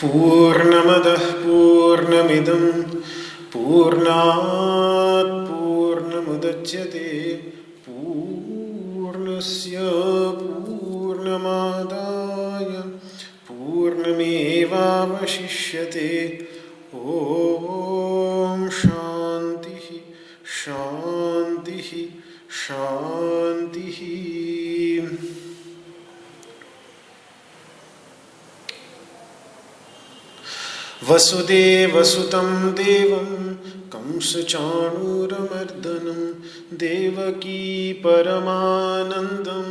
पूर्णमदः पूर्णमिदं पूर्णात् पूर्णमुदच्यते पूर्णस्य पूर्णमादाय पूर्णमेवावशिष्यते। ॐ शान्तिः शान्तिः शान्तिः। वसुदेवसुतं देवं कंसचाणूरमर्दनं देवकी परमानन्दं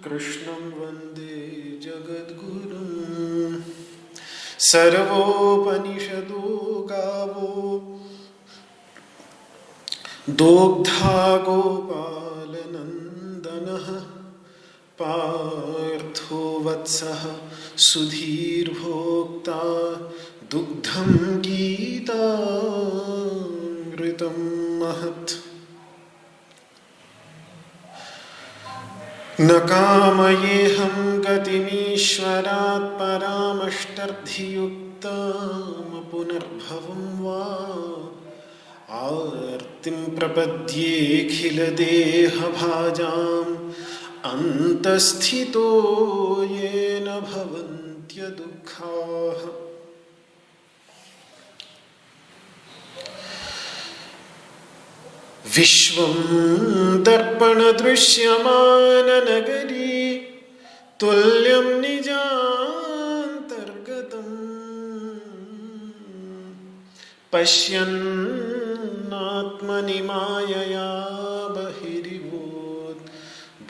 कृष्णं वन्दे जगद्गुरुं। सर्वोपनिषदो गावो दोग्धा गोपालनन्दनः पार्थो वत्सः सुधीर्भोक्ता दुग्धं गीतामृतं महत्। न कामयेऽहं गतिमीश्वरात् परामष्टर्धियुक्तं पुनर्भवं वा आर्तिं प्रपद्येऽखिलदेहभाजाम् अन्तस्थितो येन भवन्त्यदुःखाः। विश्वं दर्पणदृश्यमाननगरी तुल्यं निजान्तर्गतम् पश्यन्नात्मनि मायया बहिरिवोत्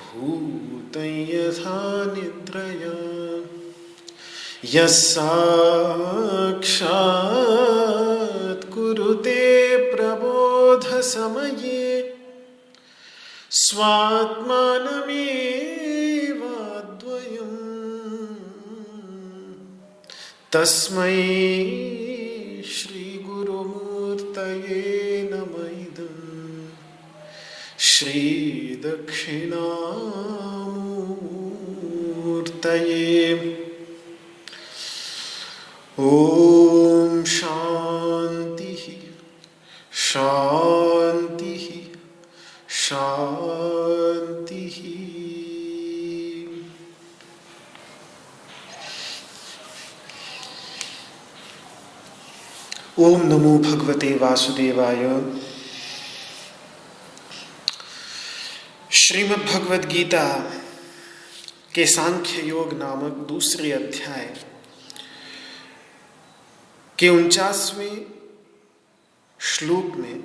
भूतं यथा निद्रया। यः साक्षात् कुरुते प्रबोधसमये स्वात्मानमेवाद्वयम् तस्मै श्रीगुरुमूर्तये नमः इदं श्रीदक्षिणामूर्तये। ॐ शान्तिः शान्तिः शान्तिः। ओम नमो भगवते वासुदेवाय। श्रीमद् भगवद गीता के सांख्य योग नामक दूसरे अध्याय के 49वें श्लोक में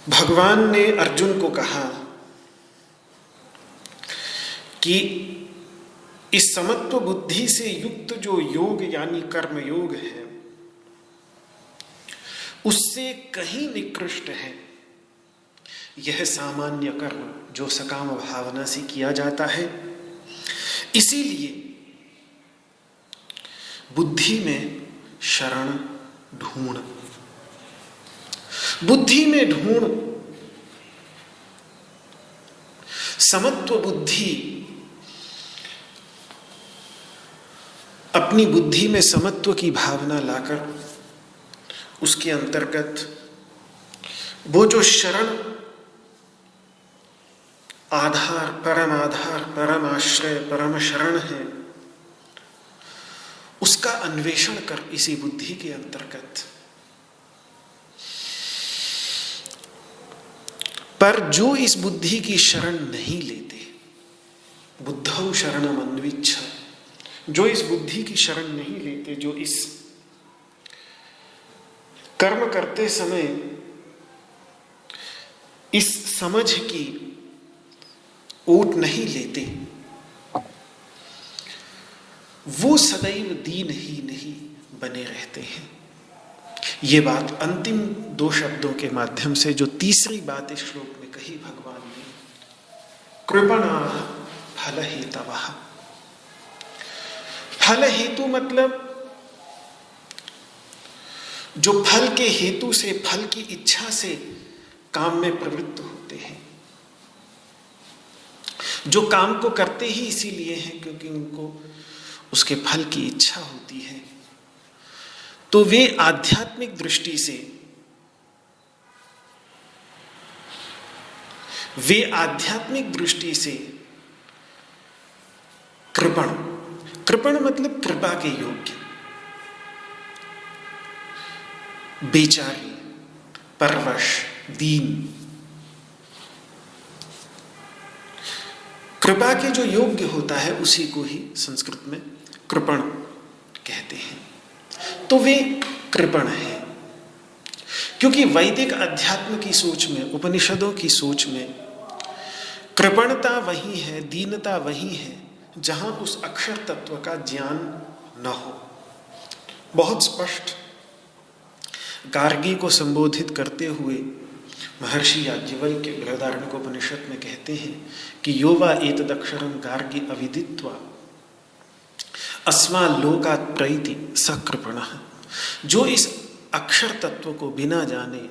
भगवान ने अर्जुन को कहा कि इस समत्व बुद्धि से युक्त जो योग यानी कर्म योग है उससे कहीं निकृष्ट है यह सामान्य कर्म जो सकाम भावना से किया जाता है। इसीलिए बुद्धि में शरण ढूंढ, बुद्धि में ढूंढ। समत्व बुद्धि, अपनी बुद्धि में समत्व की भावना लाकर उसके अंतर्गत वो जो शरण, आधार, परम आश्रय, परम शरण है, उसका अन्वेषण कर इसी बुद्धि के अंतर्गत। पर जो इस बुद्धि की शरण नहीं लेते, बुद्धौ शरणम अन्विच्छ, जो इस बुद्धि की शरण नहीं लेते, जो इस कर्म करते समय इस समझ की ओट नहीं लेते, वो सदैव दीन ही नहीं बने रहते हैं। ये बात अंतिम 2 शब्दों के माध्यम से जो तीसरी बात इस श्लोक में कही भगवान ने, कृपणाः फल हेतवः। फल हेतु मतलब जो फल के हेतु से, फल की इच्छा से काम में प्रवृत्त होते हैं, जो काम को करते ही इसीलिए हैं क्योंकि उनको उसके फल की इच्छा होती है, तो वे आध्यात्मिक दृष्टि से, कृपण मतलब कृपा के योग्य, बेचारी, परवश, दीन, कृपा के जो योग्य होता है उसी को ही संस्कृत में कृपण कहते हैं। तो वे कृपण है, क्योंकि वैदिक अध्यात्म की सोच में, उपनिषदों की सोच में कृपणता वही है, दीनता वही है जहां उस अक्षर तत्व का ज्ञान न हो। बहुत स्पष्ट गार्गी को संबोधित करते हुए महर्षि याज्ञवल्क्य बृहदारण्यकोपनिषद में कहते हैं कि यो वा एतदक्षरं गार्गी अविदित्वा अस्मा लोकात् प्रैति स कृपणः। जो इस अक्षर तत्व को बिना जाने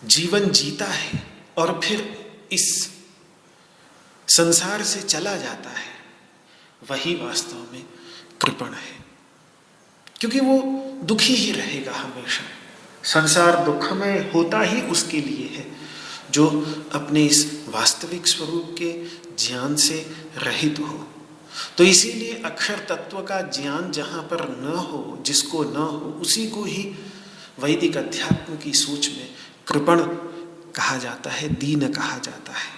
जीवन जीता है और फिर इस संसार से चला जाता है, वही वास्तव में कृपण है, क्योंकि वो दुखी ही रहेगा हमेशा। संसार दुखमय होता ही उसके लिए है जो अपने इस वास्तविक स्वरूप के ज्ञान से रहित हो। तो इसीलिए अक्षर तत्व का ज्ञान जहाँ पर न हो, जिसको न हो, उसी को ही वैदिक अध्यात्म की सोच में कृपण कहा जाता है, दीन कहा जाता है।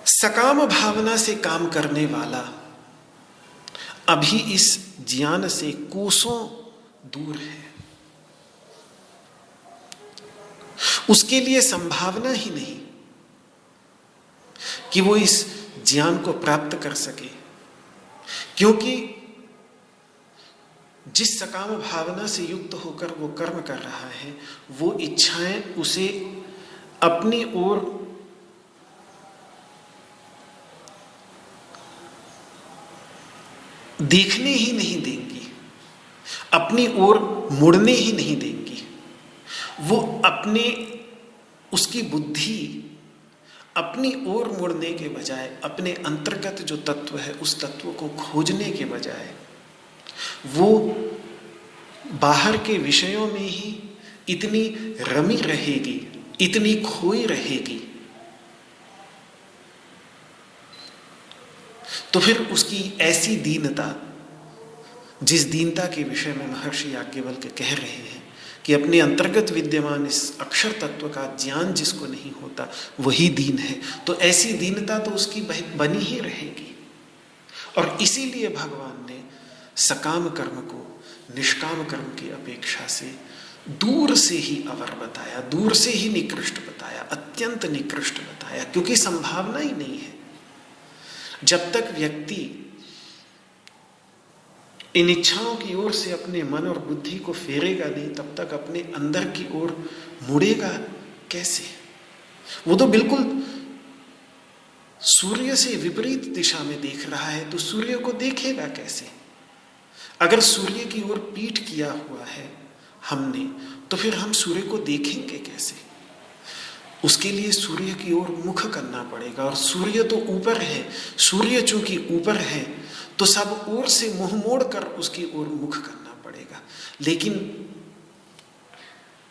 सकाम भावना से काम करने वाला अभी इस ज्ञान से कोसों दूर है, उसके लिए संभावना ही नहीं कि वो इस ज्ञान को प्राप्त कर सके, क्योंकि जिस सकाम भावना से युक्त होकर वो कर्म कर रहा है, वो इच्छाएं उसे अपनी ओर देखने ही नहीं देंगी, अपनी ओर मुड़ने ही नहीं देंगी। वो उसकी बुद्धि अपनी ओर मुड़ने के बजाय अपने अंतर्गत जो तत्व है उस तत्व को खोजने के बजाय वो बाहर के विषयों में ही इतनी रमी रहेगी, इतनी खोई रहेगी, तो फिर उसकी ऐसी दीनता, जिस दीनता के विषय में महर्षि याज्ञवल्क्य कह रहे हैं कि अपने अंतर्गत विद्यमान इस अक्षर तत्व का ज्ञान जिसको नहीं होता वही दीन है, तो ऐसी दीनता तो उसकी बनी ही रहेगी। और इसीलिए भगवान ने सकाम कर्म को निष्काम कर्म की अपेक्षा से दूर से ही अवर बताया, दूर से ही निकृष्ट बताया, अत्यंत निकृष्ट बताया, क्योंकि संभावना ही नहीं है। जब तक व्यक्ति इन इच्छाओं की ओर से अपने मन और बुद्धि को फेरेगा नहीं, तब तक अपने अंदर की ओर मुड़ेगा कैसे? वो तो बिल्कुल सूर्य से विपरीत दिशा में देख रहा है तो सूर्य को देखेगा कैसे? अगर सूर्य की ओर पीठ किया हुआ है हमने, तो फिर हम सूर्य को देखेंगे कैसे? उसके लिए सूर्य की ओर मुख करना पड़ेगा, और सूर्य तो ऊपर है। सूर्य चूंकि ऊपर है तो सब ओर से मुंह मोड़ कर उसकी ओर मुख करना पड़ेगा। लेकिन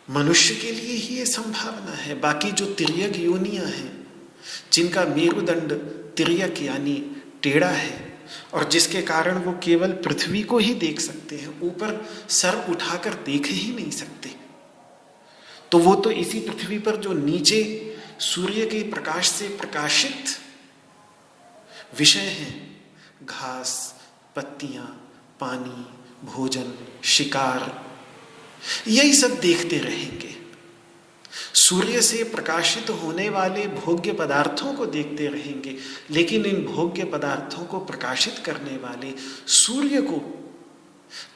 मनुष्य के लिए ही ये संभावना है। बाकी जो तिर्यक योनियां हैं, जिनका मेरुदंड तिर्यक यानी टेढ़ा है, और जिसके कारण वो केवल पृथ्वी को ही देख सकते हैं, ऊपर सर उठाकर देख ही नहीं सकते, तो वो तो इसी पृथ्वी पर जो नीचे सूर्य के प्रकाश से प्रकाशित विषय हैं, घास, पत्तियां, पानी, भोजन, शिकार, यही सब देखते रहेंगे। सूर्य से प्रकाशित होने वाले भोग्य पदार्थों को देखते रहेंगे, लेकिन इन भोग्य पदार्थों को प्रकाशित करने वाले सूर्य को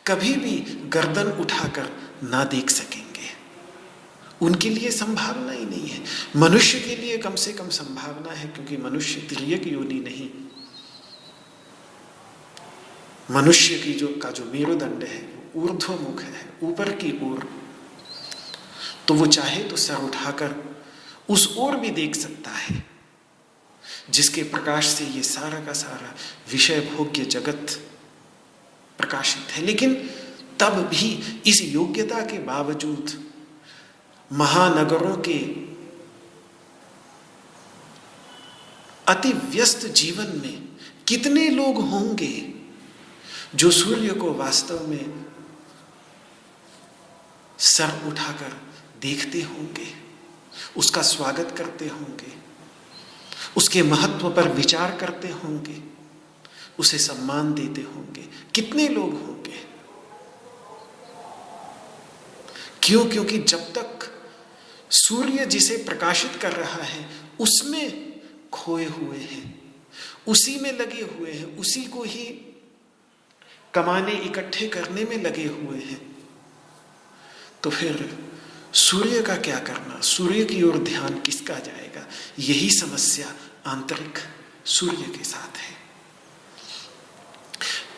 कभी भी गर्दन उठाकर ना देख सकेंगे। उनके लिए संभावना ही नहीं है। मनुष्य के लिए कम से कम संभावना है, क्योंकि मनुष्य तिर्यक योनि नहीं। मनुष्य की जो मेरुदंड है ऊर्ध्वमुख है, ऊपर की ओर, तो वो चाहे तो सर उठाकर उस ओर भी देख सकता है जिसके प्रकाश से ये सारा का सारा विषय भोग्य जगत प्रकाशित है। लेकिन तब भी इस योग्यता के बावजूद महानगरों के अति व्यस्त जीवन में कितने लोग होंगे जो सूर्य को वास्तव में सर उठाकर देखते होंगे, उसका स्वागत करते होंगे, उसके महत्व पर विचार करते होंगे, उसे सम्मान देते होंगे। कितने लोग होंगे? क्यों? क्योंकि जब तक सूर्य जिसे प्रकाशित कर रहा है उसमें खोए हुए हैं, उसी में लगे हुए हैं, उसी को ही कमाने इकट्ठे करने में लगे हुए हैं, तो फिर सूर्य का क्या करना? सूर्य की ओर ध्यान किसका जाएगा? यही समस्या आंतरिक सूर्य के साथ है।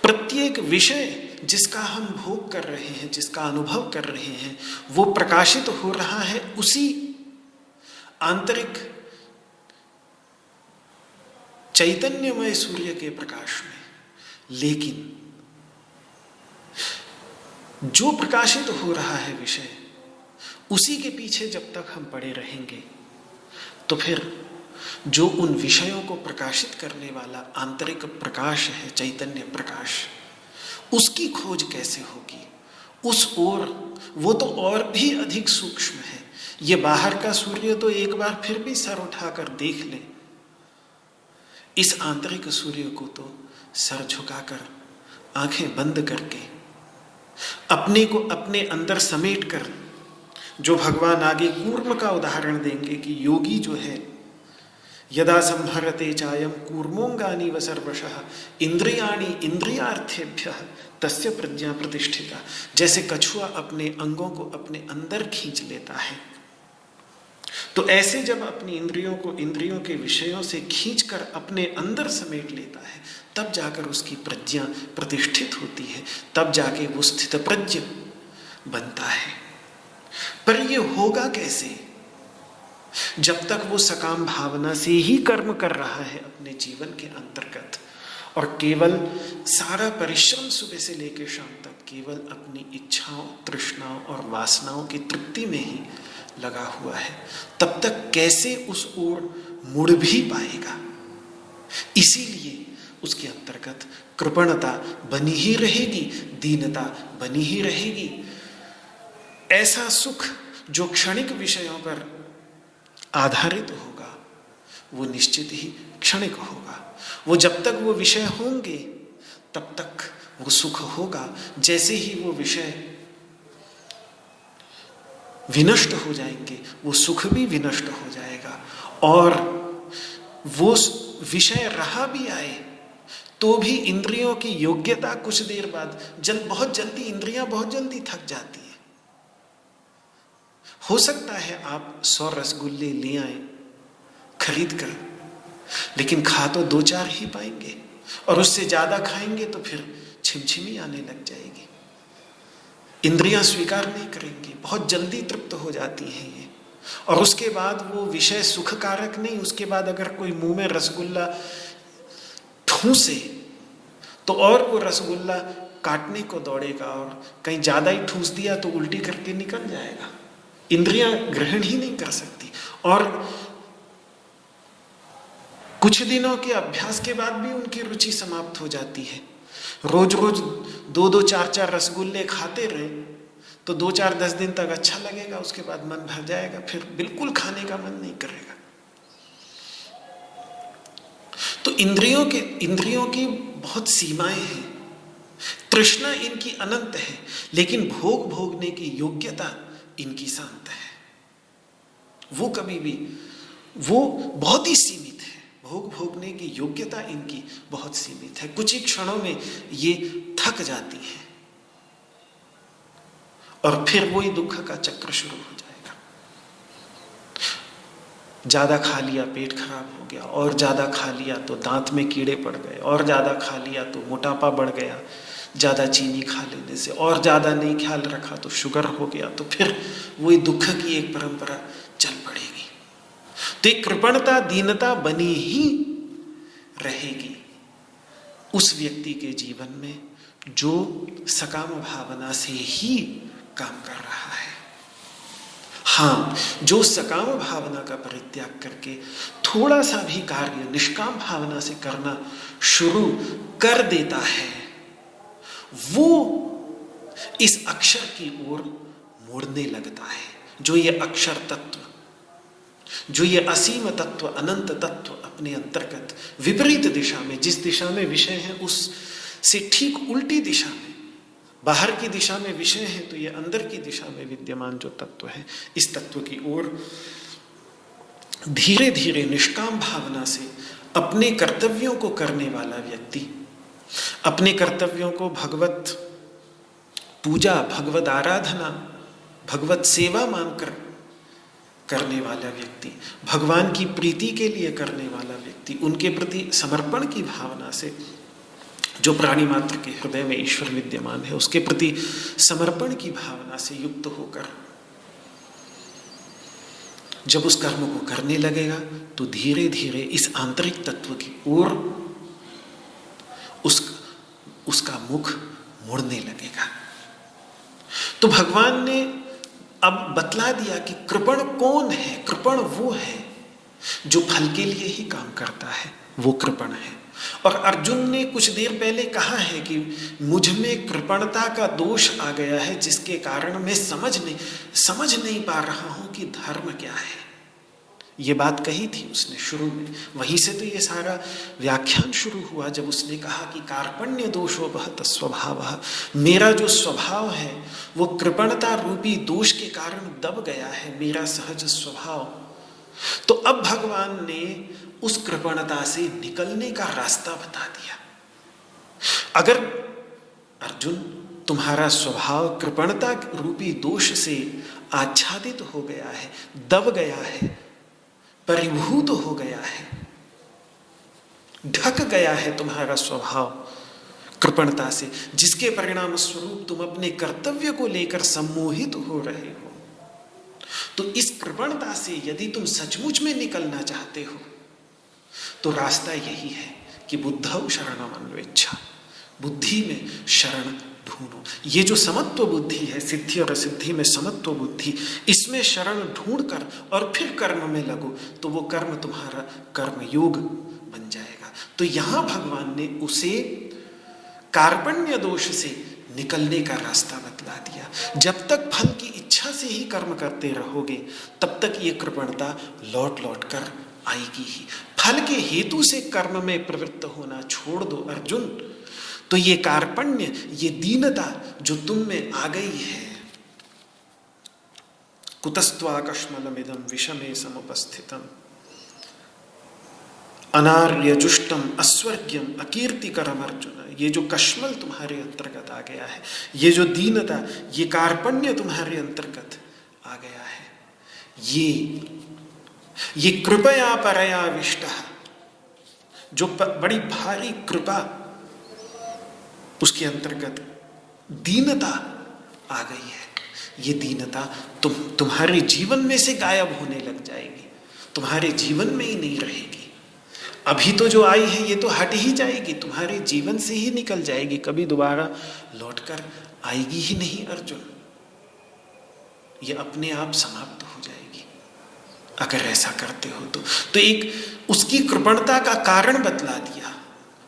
प्रत्येक विषय जिसका हम भोग कर रहे हैं, जिसका अनुभव कर रहे हैं, वो प्रकाशित हो रहा है उसी आंतरिक चैतन्यमय सूर्य के प्रकाश में। लेकिन जो प्रकाशित हो रहा है विषय, उसी के पीछे जब तक हम पड़े रहेंगे, तो फिर जो उन विषयों को प्रकाशित करने वाला आंतरिक प्रकाश है, चैतन्य प्रकाश, उसकी खोज कैसे होगी? उस ओर वो तो और भी अधिक सूक्ष्म है। ये बाहर का सूर्य तो एक बार फिर भी सर उठाकर देख ले, इस आंतरिक सूर्य को तो सर झुकाकर, आंखें बंद करके, अपने को अपने अंदर समेट कर, जो भगवान आगे कूर्म का उदाहरण देंगे कि योगी जो है, यदा संहरते चायम कूर्मोंगानी व सर्वशः इंद्रियाणि इंद्रियार्थेभ्यः तस्य प्रज्ञा प्रतिष्ठिता। जैसे कछुआ अपने अंगों को अपने अंदर खींच लेता है, तो ऐसे जब अपनी इंद्रियों को इंद्रियों के विषयों से खींचकर अपने अंदर समेट लेता है, तब जाकर उसकी प्रज्ञा प्रतिष्ठित होती है, तब जाके वो स्थित प्रज्ञ बनता है। पर ये होगा कैसे? जब तक वो सकाम भावना से ही कर्म कर रहा है अपने जीवन के अंतर्गत, और केवल सारा परिश्रम सुबह से लेकर शाम तक केवल अपनी इच्छाओं, तृष्णाओं और वासनाओं की तृप्ति में ही लगा हुआ है, तब तक कैसे उस ओर मुड़ भी पाएगा? इसीलिए उसके अंतर्गत कृपणता बनी ही रहेगी, दीनता बनी ही रहेगी। ऐसा सुख जो क्षणिक विषयों पर आधारित होगा, वो निश्चित ही क्षणिक होगा। वो जब तक वो विषय होंगे तब तक वो सुख होगा। जैसे ही वो विषय विनष्ट हो जाएंगे, वो सुख भी विनष्ट हो जाएगा। और वो विषय रहा भी आए तो भी इंद्रियों की योग्यता कुछ देर बाद बहुत जल्दी इंद्रियां बहुत जल्दी थक जाती है। हो सकता है आप 100 रसगुल्ले ले आए खरीद कर, लेकिन खा तो 2-4 ही पाएंगे, और उससे ज्यादा खाएंगे तो फिर छिमछिमी आने लग जाएगी, इंद्रियां स्वीकार नहीं करेंगी, बहुत जल्दी तृप्त हो जाती हैं ये। और उसके बाद वो विषय सुखकारक नहीं, उसके बाद अगर कोई मुंह में रसगुल्ला ठूंसे तो और वो रसगुल्ला काटने को दौड़ेगा, और कहीं ज्यादा ही ठूंस दिया तो उल्टी करके निकल जाएगा, इंद्रियां ग्रहण ही नहीं कर सकती। और कुछ दिनों के अभ्यास के बाद भी उनकी रुचि समाप्त हो जाती है। रोज रोज 2-2, 4-4 रसगुल्ले खाते रहे तो 2-4-10 दिन तक अच्छा लगेगा, उसके बाद मन भर जाएगा, फिर बिल्कुल खाने का मन नहीं करेगा। तो इंद्रियों की बहुत सीमाएं हैं, तृष्णा इनकी अनंत है, लेकिन भोग भोगने की योग्यता इनकी शांत है। वो कभी भी, वो बहुत ही सीमित है, भोग भोगने की योग्यता इनकी बहुत सीमित है। कुछ ही क्षणों में ये थक जाती है और फिर वही दुख का चक्र शुरू हो जाएगा। ज्यादा खा लिया पेट खराब हो गया, और ज्यादा खा लिया तो दांत में कीड़े पड़ गए, और ज्यादा खा लिया तो मोटापा बढ़ गया, ज्यादा चीनी खा लेने से, और ज्यादा नहीं ख्याल रखा तो शुगर हो गया, तो फिर वही दुख की एक परंपरा चल पड़ेगी। तो एक कृपणता, दीनता बनी ही रहेगी उस व्यक्ति के जीवन में जो सकाम भावना से ही काम कर रहा है। हाँ, जो सकाम भावना का परित्याग करके थोड़ा सा भी कार्य निष्काम भावना से करना शुरू कर देता है, वो इस अक्षर की ओर मुड़ने लगता है। जो ये अक्षर तत्व, जो ये असीम तत्व, अनंत तत्व अपने अंतर्गत विपरीत दिशा में, जिस दिशा में विषय है उस से ठीक उल्टी दिशा में, बाहर की दिशा में विषय है तो ये अंदर की दिशा में विद्यमान जो तत्व है, इस तत्व की ओर धीरे धीरे निष्काम भावना से अपने कर्तव्यों को करने वाला व्यक्ति, अपने कर्तव्यों को भगवत पूजा, भगवत आराधना, भगवत सेवा मानकर करने वाला व्यक्ति, भगवान की प्रीति के लिए करने वाला व्यक्ति, उनके प्रति समर्पण की भावना से, जो प्राणी मात्र के हृदय में ईश्वर विद्यमान है उसके प्रति समर्पण की भावना से युक्त होकर जब उस कर्म को करने लगेगा तो धीरे धीरे इस आंतरिक तत्व की ओर उसका मुख मुड़ने लगेगा। तो भगवान ने अब बतला दिया कि कृपण कौन है। कृपण वो है जो फल के लिए ही काम करता है, वो कृपण है। और अर्जुन ने कुछ देर पहले कहा है कि मुझ में कृपणता का दोष आ गया है, जिसके कारण मैं समझ नहीं पा रहा हूं कि धर्म क्या है। ये बात कही थी उसने शुरू में, वहीं से तो ये सारा व्याख्यान शुरू हुआ जब उसने कहा कि कार्पण्य दोषो बहत स्वभावः, मेरा जो स्वभाव है वो कृपणता रूपी दोष के कारण दब गया है, मेरा सहज स्वभाव। तो अब भगवान ने उस कृपणता से निकलने का रास्ता बता दिया। अगर अर्जुन तुम्हारा स्वभाव कृपणता रूपी दोष से आच्छादित हो गया है, दब गया है, परिभूत हो गया है, ढक गया है तुम्हारा स्वभाव कृपणता से, जिसके परिणाम स्वरूप तुम अपने कर्तव्य को लेकर सम्मोहित हो रहे हो, तो इस कृपणता से यदि तुम सचमुच में निकलना चाहते हो तो रास्ता यही है कि बुद्धौ शरणम अन्वेच्छा, बुद्धि में शरण ढूंढो। ये जो समत्व बुद्धि है, सिद्धि और असिद्धि में समत्व बुद्धि, इसमें शरण ढूंढकर और फिर कर्म में लगो तो वो कर्म तुम्हारा कर्म योग बन जाएगा। तो यहां भगवान ने उसे कार्पण्य दोष से निकलने का रास्ता बतला दिया। जब तक फल की इच्छा से ही कर्म करते रहोगे तब तक ये कृपणता लौट लौट कर आएगी ही। फल के हेतु से कर्म में प्रवृत्त होना छोड़ दो अर्जुन, तो ये कार्पण्य, ये दीनता जो तुम में आ गई है, कुतस्त्वाकश्मलमिदं विषमे समुपस्थितम् अनार्यजुष्टम अस्वर्ग्यम अकीर्तिकरम अर्जुन, ये जो कश्मल तुम्हारे अंतर्गत आ गया है, ये जो दीनता, ये कार्पण्य तुम्हारे अंतर्गत आ गया है, ये कृपया परया विष्टः, जो बड़ी भारी कृपा, उसके अंतर्गत दीनता आ गई है। ये दीनता तुम्हारे जीवन में से गायब होने लग जाएगी, तुम्हारे जीवन में ही नहीं रहेगी। अभी तो जो आई है ये तो हट ही जाएगी, तुम्हारे जीवन से ही निकल जाएगी, कभी दोबारा लौटकर आएगी ही नहीं अर्जुन। ये अपने आप समाप्त हो जाएगी अगर ऐसा करते हो तो एक उसकी कृपणता का कारण बतला दिया।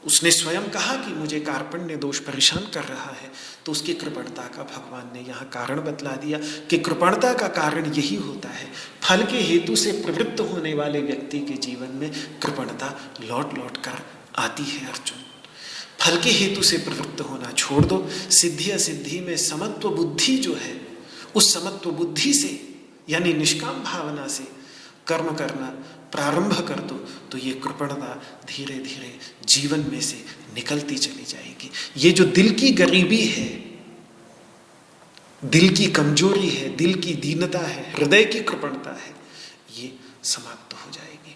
उसने स्वयं कहा कि मुझे कार्पण्य दोष परेशान कर रहा है, तो उसकी कृपणता का भगवान ने यहाँ कारण बतला दिया कि कृपणता का कारण यही होता है, फल के हेतु से प्रवृत्त होने वाले व्यक्ति के जीवन में कृपणता लौट लौट कर आती है अर्जुन। फल के हेतु से प्रवृत्त होना छोड़ दो, सिद्धि असिद्धि में समत्व बुद्धि जो है, उस समत्व बुद्धि से यानी निष्काम भावना से कर्म करना प्रारंभ कर दो, तो ये कृपणता धीरे धीरे जीवन में से निकलती चली जाएगी। ये जो दिल की गरीबी है, दिल की कमजोरी है, दिल की दीनता है, हृदय की कृपणता है, ये समाप्त हो जाएगी।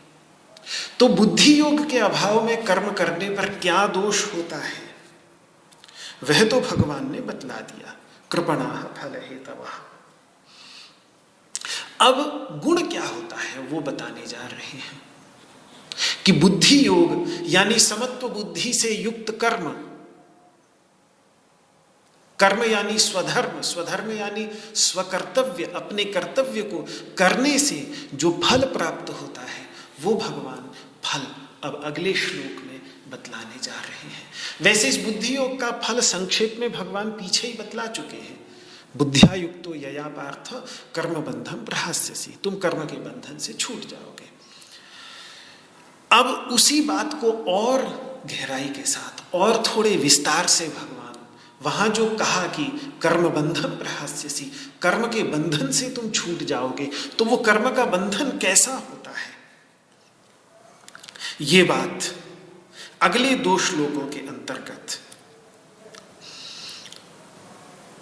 तो बुद्धि योग के अभाव में कर्म करने पर क्या दोष होता है वह तो भगवान ने बतला दिया, कृपणा फल हेतवः। अब गुण क्या होता है वो बताने जा रहे हैं कि बुद्धि योग यानी समत्व बुद्धि से युक्त कर्म, कर्म यानी स्वधर्म, स्वधर्म यानी स्वकर्तव्य, अपने कर्तव्य को करने से जो फल प्राप्त होता है वो भगवान फल अब अगले श्लोक में बतलाने जा रहे हैं। वैसे इस बुद्धि योग का फल संक्षेप में भगवान पीछे ही बतला चुके हैं। बुद्धिया युक्तो यया पार्थ कर्म बंधम प्रहास्यसि, तुम कर्म के बंधन से छूट जाओगे। अब उसी बात को और गहराई के साथ और थोड़े विस्तार से भगवान वहां जो कहा कि कर्म बंधम प्रहास्यसि, कर्म के बंधन से तुम छूट जाओगे, तो वो कर्म का बंधन कैसा होता है, ये बात अगले 2 श्लोकों के अंतर्गत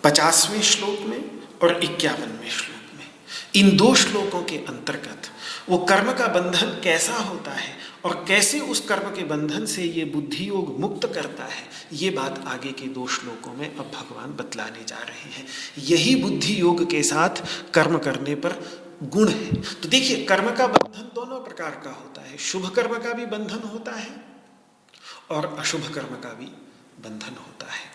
50वें श्लोक में और 51वें श्लोक में, इन 2 श्लोकों के अंतर्गत वो कर्म का बंधन कैसा होता है और कैसे उस कर्म के बंधन से ये बुद्धि योग मुक्त करता है, ये बात आगे के 2 श्लोकों में अब भगवान बतलाने जा रहे हैं। यही बुद्धि योग के साथ कर्म करने पर गुण है। तो देखिए, कर्म का बंधन दोनों प्रकार का होता है, शुभ कर्म का भी बंधन होता है और अशुभ कर्म का भी बंधन होता है।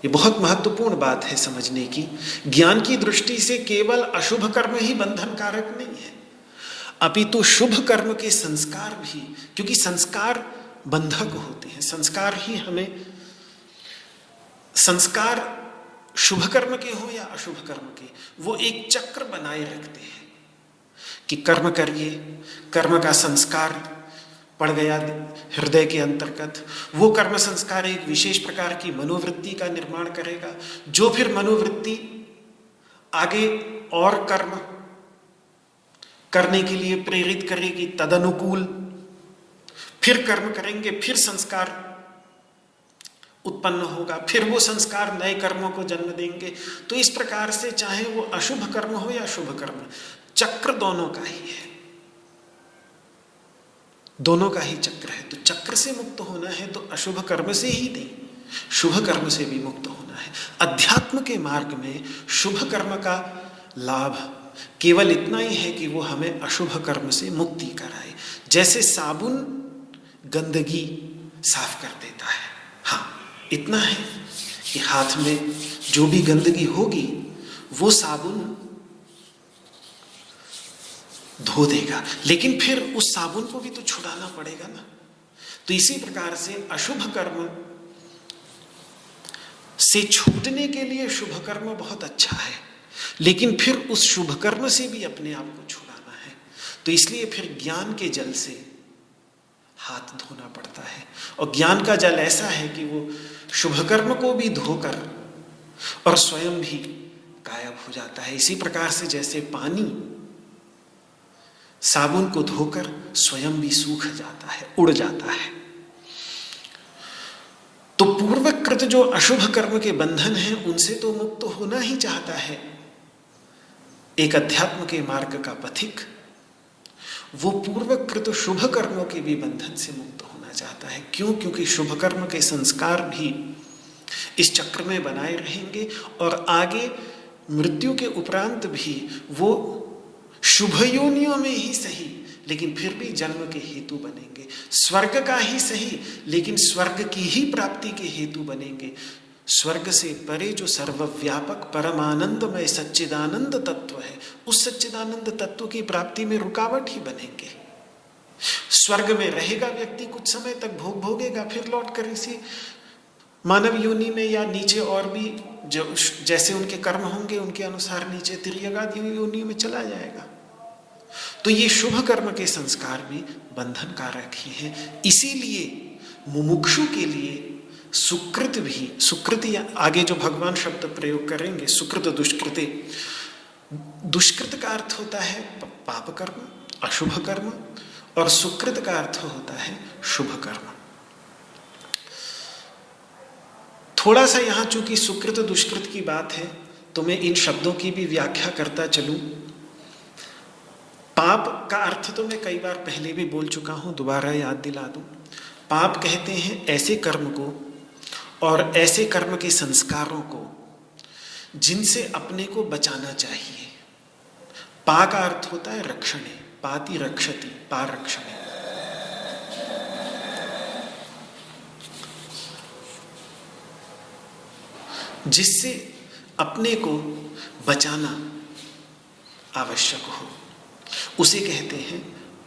ये बहुत महत्वपूर्ण बात है समझने की। ज्ञान की दृष्टि से केवल अशुभ कर्म ही बंधन कारक नहीं है, अपितु शुभ कर्म के संस्कार भी, क्योंकि संस्कार बंधक होते हैं, संस्कार ही हमें, संस्कार शुभ कर्म के हो या अशुभ कर्म के, वो एक चक्र बनाए रखते हैं कि कर्म करिए, कर्म का संस्कार पड़ गया हृदय के अंतर्गत, वो कर्म संस्कार एक विशेष प्रकार की मनोवृत्ति का निर्माण करेगा, जो फिर मनोवृत्ति आगे और कर्म करने के लिए प्रेरित करेगी, तदनुकूल फिर कर्म करेंगे, फिर संस्कार उत्पन्न होगा, फिर वो संस्कार नए कर्मों को जन्म देंगे। तो इस प्रकार से चाहे वो अशुभ कर्म हो या शुभ कर्म, चक्र दोनों का ही है, दोनों का ही चक्र है। तो चक्र से मुक्त होना है तो अशुभ कर्म से ही नहीं, शुभ कर्म से भी मुक्त होना है। अध्यात्म के मार्ग में शुभ कर्म का लाभ केवल इतना ही है कि वो हमें अशुभ कर्म से मुक्ति कराए। जैसे साबुन गंदगी साफ कर देता है, हाँ इतना है कि हाथ में जो भी गंदगी होगी वो साबुन धो देगा, लेकिन फिर उस साबुन को भी तो छुड़ाना पड़ेगा ना। तो इसी प्रकार से अशुभ कर्म से छूटने के लिए शुभ कर्म बहुत अच्छा है, लेकिन फिर उस शुभ कर्म से भी अपने आप को छुड़ाना है। तो इसलिए फिर ज्ञान के जल से हाथ धोना पड़ता है, और ज्ञान का जल ऐसा है कि वो शुभ कर्म को भी धोकर और स्वयं भी गायब हो जाता है। इसी प्रकार से जैसे पानी साबुन को धोकर स्वयं भी सूख जाता है, उड़ जाता है। तो पूर्वकृत जो अशुभ कर्म के बंधन हैं उनसे तो मुक्त होना ही चाहता है एक अध्यात्म के मार्ग का पथिक, वो पूर्वकृत शुभ कर्मों के भी बंधन से मुक्त होना चाहता है। क्यों? क्योंकि शुभ कर्म के संस्कार भी इस चक्र में बनाए रहेंगे और आगे मृत्यु के उपरांत भी वो शुभ योनियों में ही सही लेकिन फिर भी जन्म के हेतु बनेंगे, स्वर्ग का ही सही लेकिन स्वर्ग की ही प्राप्ति के हेतु बनेंगे। स्वर्ग से परे जो सर्वव्यापक परमानंदमय सच्चिदानंद तत्व है, उस सच्चिदानंद तत्व की प्राप्ति में रुकावट ही बनेंगे। स्वर्ग में रहेगा व्यक्ति, कुछ समय तक भोग भोगेगा, फिर लौट कर इसी मानव योनि में या नीचे और भी जो जैसे उनके कर्म होंगे उनके अनुसार नीचे तिर्यगा योनि में चला जाएगा। तो ये शुभ कर्म के संस्कार भी बंधन कारक ही हैं। इसीलिए मुमुक्षु के लिए सुकृत भी, सुकृत या आगे जो भगवान शब्द प्रयोग करेंगे सुकृत दुष्कृते, दुष्कृत का अर्थ होता है पाप कर्म, अशुभ कर्म, और सुकृत का अर्थ होता है शुभ कर्म। थोड़ा सा यहाँ चूंकि सुकृत दुष्कृत की बात है तो मैं इन शब्दों की भी व्याख्या करता चलूं। पाप का अर्थ तो मैं कई बार पहले भी बोल चुका हूं, दोबारा याद दिला दूं। पाप कहते हैं ऐसे कर्म को और ऐसे कर्म के संस्कारों को जिनसे अपने को बचाना चाहिए। पा का अर्थ होता है रक्षणे, पाति रक्षति, पा रक्षणे। जिससे अपने को बचाना आवश्यक हो उसे कहते हैं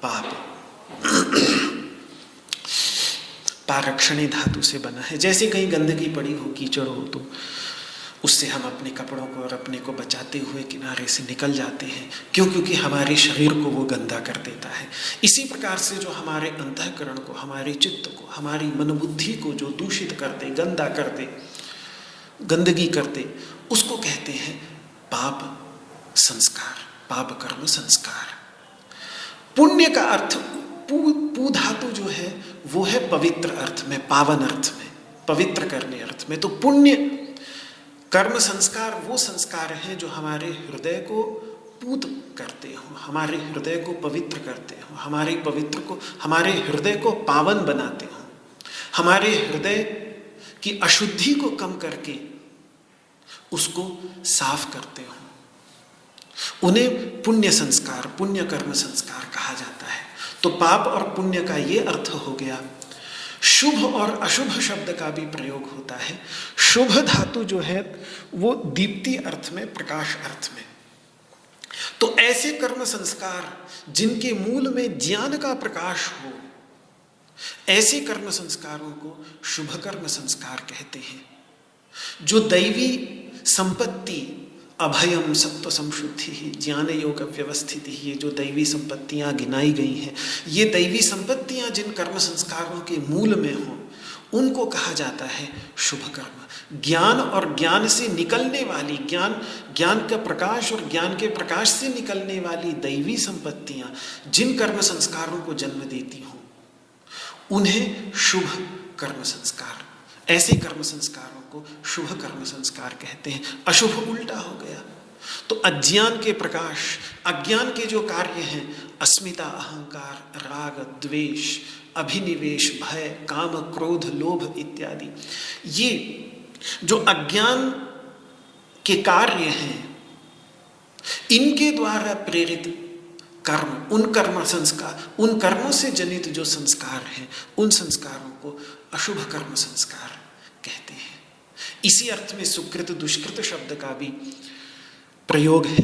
पाप। पारक्षणी धातु से बना है। जैसे कहीं गंदगी पड़ी हो, कीचड़ हो, तो उससे हम अपने कपड़ों को और अपने को बचाते हुए किनारे से निकल जाते हैं। क्यों? क्योंकि हमारे शरीर को वो गंदा कर देता है। इसी प्रकार से जो हमारे अंतःकरण को, हमारे चित्त को, हमारी मनबुद्धि को जो दूषित कर दे, गंदा कर दे, गंदगी कर दे, उसको कहते हैं पाप संस्कार, पाप कर्म संस्कार। पुण्य का अर्थ पू धातु जो है वो है पवित्र अर्थ में, पावन अर्थ में, पवित्र करने अर्थ में। तो पुण्य कर्म संस्कार वो संस्कार हैं जो हमारे हृदय को पूत करते हो, हमारे हृदय को पवित्र करते हो, हमारे हृदय को पावन बनाते हो, हमारे हृदय की अशुद्धि को कम करके उसको साफ करते हो। उन्हें पुण्य संस्कार, पुण्य कर्म संस्कार कहा जाता है। तो पाप और पुण्य का ये अर्थ हो गया। शुभ और अशुभ शब्द का भी प्रयोग होता है। शुभ धातु जो है वो दीप्ति अर्थ में, प्रकाश अर्थ में। तो ऐसे कर्म संस्कार जिनके मूल में ज्ञान का प्रकाश हो, ऐसे कर्म संस्कारों को शुभ कर्म संस्कार कहते हैं। जो दैवी संपत्ति, अभयम सत्व संशुद्धि ही, ज्ञान योग व्यवस्थिति, ये जो दैवी संपत्तियां गिनाई गई हैं, ये दैवी संपत्तियां जिन कर्म संस्कारों के मूल में हों उनको कहा जाता है शुभ कर्म। ज्ञान और ज्ञान से निकलने वाली, ज्ञान का प्रकाश और ज्ञान के प्रकाश से निकलने वाली दैवी संपत्तियां जिन कर्म संस्कारों को जन्म देती हों उन्हें शुभ कर्म संस्कार, ऐसे कर्म संस्कारों को शुभ कर्म संस्कार कहते हैं। अशुभ उल्टा हो गया। तो अज्ञान के प्रकाश, अज्ञान के जो कार्य हैं, अस्मिता, अहंकार, राग, द्वेष, अभिनिवेश, भय, काम, क्रोध, लोभ इत्यादि, ये जो अज्ञान के कार्य हैं, इनके द्वारा प्रेरित कर्म, उन कर्म संस्कार, उन कर्मों से जनित जो संस्कार हैं, उन संस्कारों को अशुभ कर्म संस्कार कहते हैं। इसी अर्थ में सुकृत दुष्कृत शब्द का भी प्रयोग है।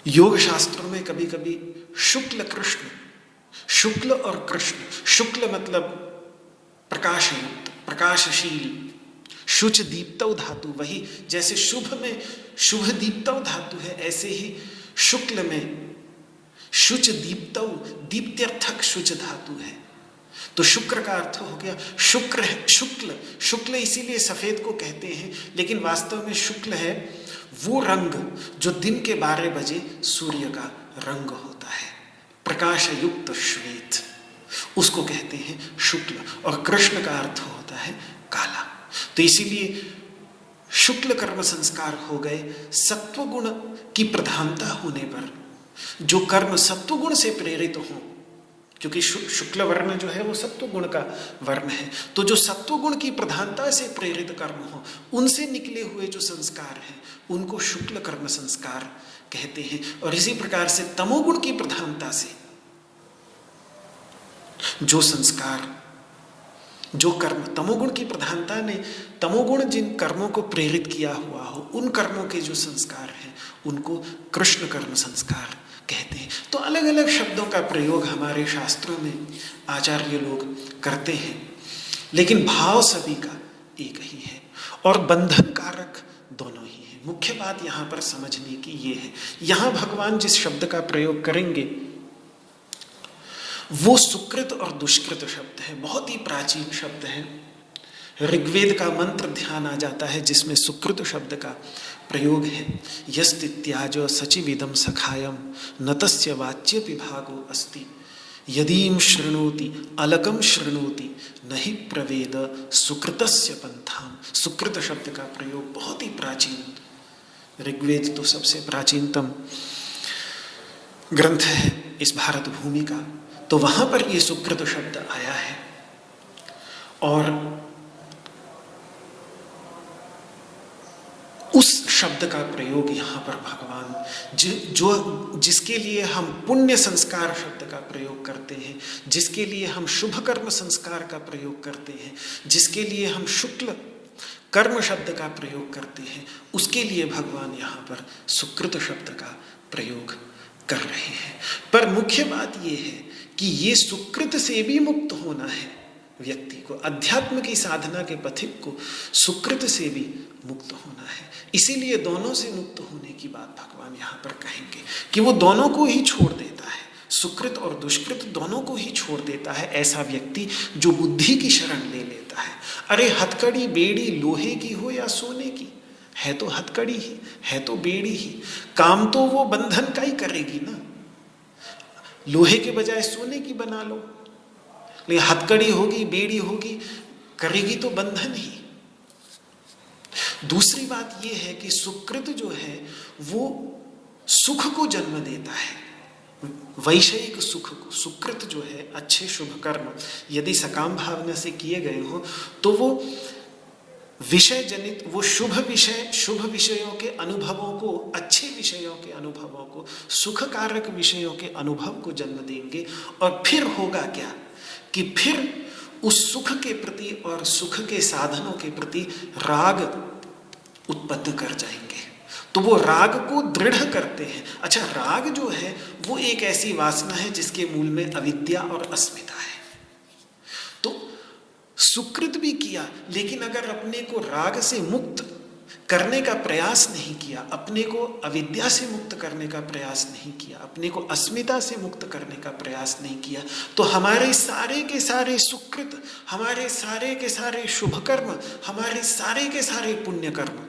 योग शास्त्रों में कभी कभी शुक्ल कृष्ण, शुक्ल और कृष्ण, शुक्ल मतलब प्रकाशयुक्त, प्रकाशशील, शुच दीप्तौ धातु, वही जैसे शुभ में शुभ दीप्तौ धातु है, ऐसे ही शुक्ल में शुच दीप्तौ, दीप्त्यर्थक शुच धातु है। तो शुक्र का अर्थ हो गया शुक्र है, शुक्ल, शुक्ल इसीलिए सफेद को कहते हैं, लेकिन वास्तव में शुक्ल है वो रंग जो दिन के 12 बजे सूर्य का रंग होता है, प्रकाश युक्त श्वेत, उसको कहते हैं शुक्ल। और कृष्ण का अर्थ होता है काला। तो इसीलिए शुक्ल कर्म संस्कार हो गए। सत्वगुण की प्रधानता होने पर जो कर्म सत्वगुण से प्रेरित हों, क्योंकि शुक्ल वर्ण जो है वो सत्वगुण का वर्ण है, तो जो सत्वगुण की प्रधानता से प्रेरित कर्म हो, उनसे निकले हुए जो संस्कार हैं उनको शुक्ल कर्म संस्कार कहते हैं। और इसी प्रकार से तमोगुण की प्रधानता से जो संस्कार, जो कर्म, तमोगुण की प्रधानता ने तमोगुण जिन कर्मों को प्रेरित किया हुआ हो, उन कर्मों के जो संस्कार हैं उनको कृष्ण कर्म संस्कार कहते हैं। तो अलग अलग शब्दों का प्रयोग हमारे शास्त्रों में आचार्य लोग करते हैं, लेकिन भाव सभी का एक ही है और बंधन कारक दोनों ही है। मुख्य बात यहाँ पर समझने की ये है, यहाँ भगवान जिस शब्द का प्रयोग करेंगे वो सुकृत और दुष्कृत शब्द है, बहुत ही प्राचीन शब्द है। ऋग्वेद का मंत्र ध्यान आ जाता है जिसमें सुकृत शब्द का प्रयोग है। यस्तित्याज सचिविदम सखायम न तस्य वाच्य विभागो अस्ति यदीम शृणोति अलकम शृणोति नहि प्रवेद सुकृतस्य पंथाम। सुकृत शब्द का प्रयोग बहुत ही प्राचीन, ऋग्वेद तो सबसे प्राचीनतम ग्रंथ है इस भारत भूमि का, तो वहां पर ये सुकृत शब्द आया है। और उस शब्द का प्रयोग यहाँ पर भगवान जिसके लिए हम पुण्य संस्कार शब्द का प्रयोग करते हैं, जिसके लिए हम शुभ कर्म संस्कार का प्रयोग करते हैं, जिसके लिए हम शुक्ल कर्म शब्द का प्रयोग करते हैं, उसके लिए भगवान यहाँ पर सुकृत शब्द का प्रयोग कर रहे हैं। पर मुख्य बात यह है कि ये सुकृत से भी मुक्त होना है व्यक्ति को, अध्यात्म की साधना के पथिक को सुकृत से भी मुक्त होना है। इसीलिए दोनों से मुक्त होने की बात भगवान यहाँ पर कहेंगे कि वो दोनों को ही छोड़ देता है, सुकृत और दुष्कृत दोनों को ही छोड़ देता है ऐसा व्यक्ति जो बुद्धि की शरण ले लेता है। अरे हथकड़ी बेड़ी लोहे की हो या सोने की, है तो हथकड़ी ही, है तो बेड़ी ही, काम तो वो बंधन का ही करेगी ना। लोहे के बजाय सोने की बना लो, लेकिन हथकड़ी होगी, बेड़ी होगी, करेगी तो बंधन ही। दूसरी बात यह है कि सुकृत जो है वो सुख को जन्म देता है, वैषयिक सुख को। सुकृत जो है अच्छे शुभ कर्म यदि सकाम भावना से किए गए हो तो वो विषय जनित, वो शुभ विषयों के अनुभवों को, अच्छे विषयों के अनुभवों को, सुख कारक विषयों के अनुभव को जन्म देंगे। और फिर होगा क्या कि फिर उस सुख के प्रति और सुख के साधनों के प्रति राग उत्पन्न कर जाएंगे, तो वो राग को दृढ़ करते हैं। अच्छा, राग जो है वो एक ऐसी वासना है जिसके मूल में अविद्या और अस्मिता है। तो सुकृत भी किया, लेकिन अगर अपने को राग से मुक्त करने का प्रयास नहीं किया, अपने को अविद्या से मुक्त करने का प्रयास नहीं किया, अपने को अस्मिता से मुक्त करने का प्रयास नहीं किया, तो हमारे सारे के सारे सुकृत, हमारे सारे के सारे शुभ कर्म, हमारे सारे के सारे पुण्य कर्म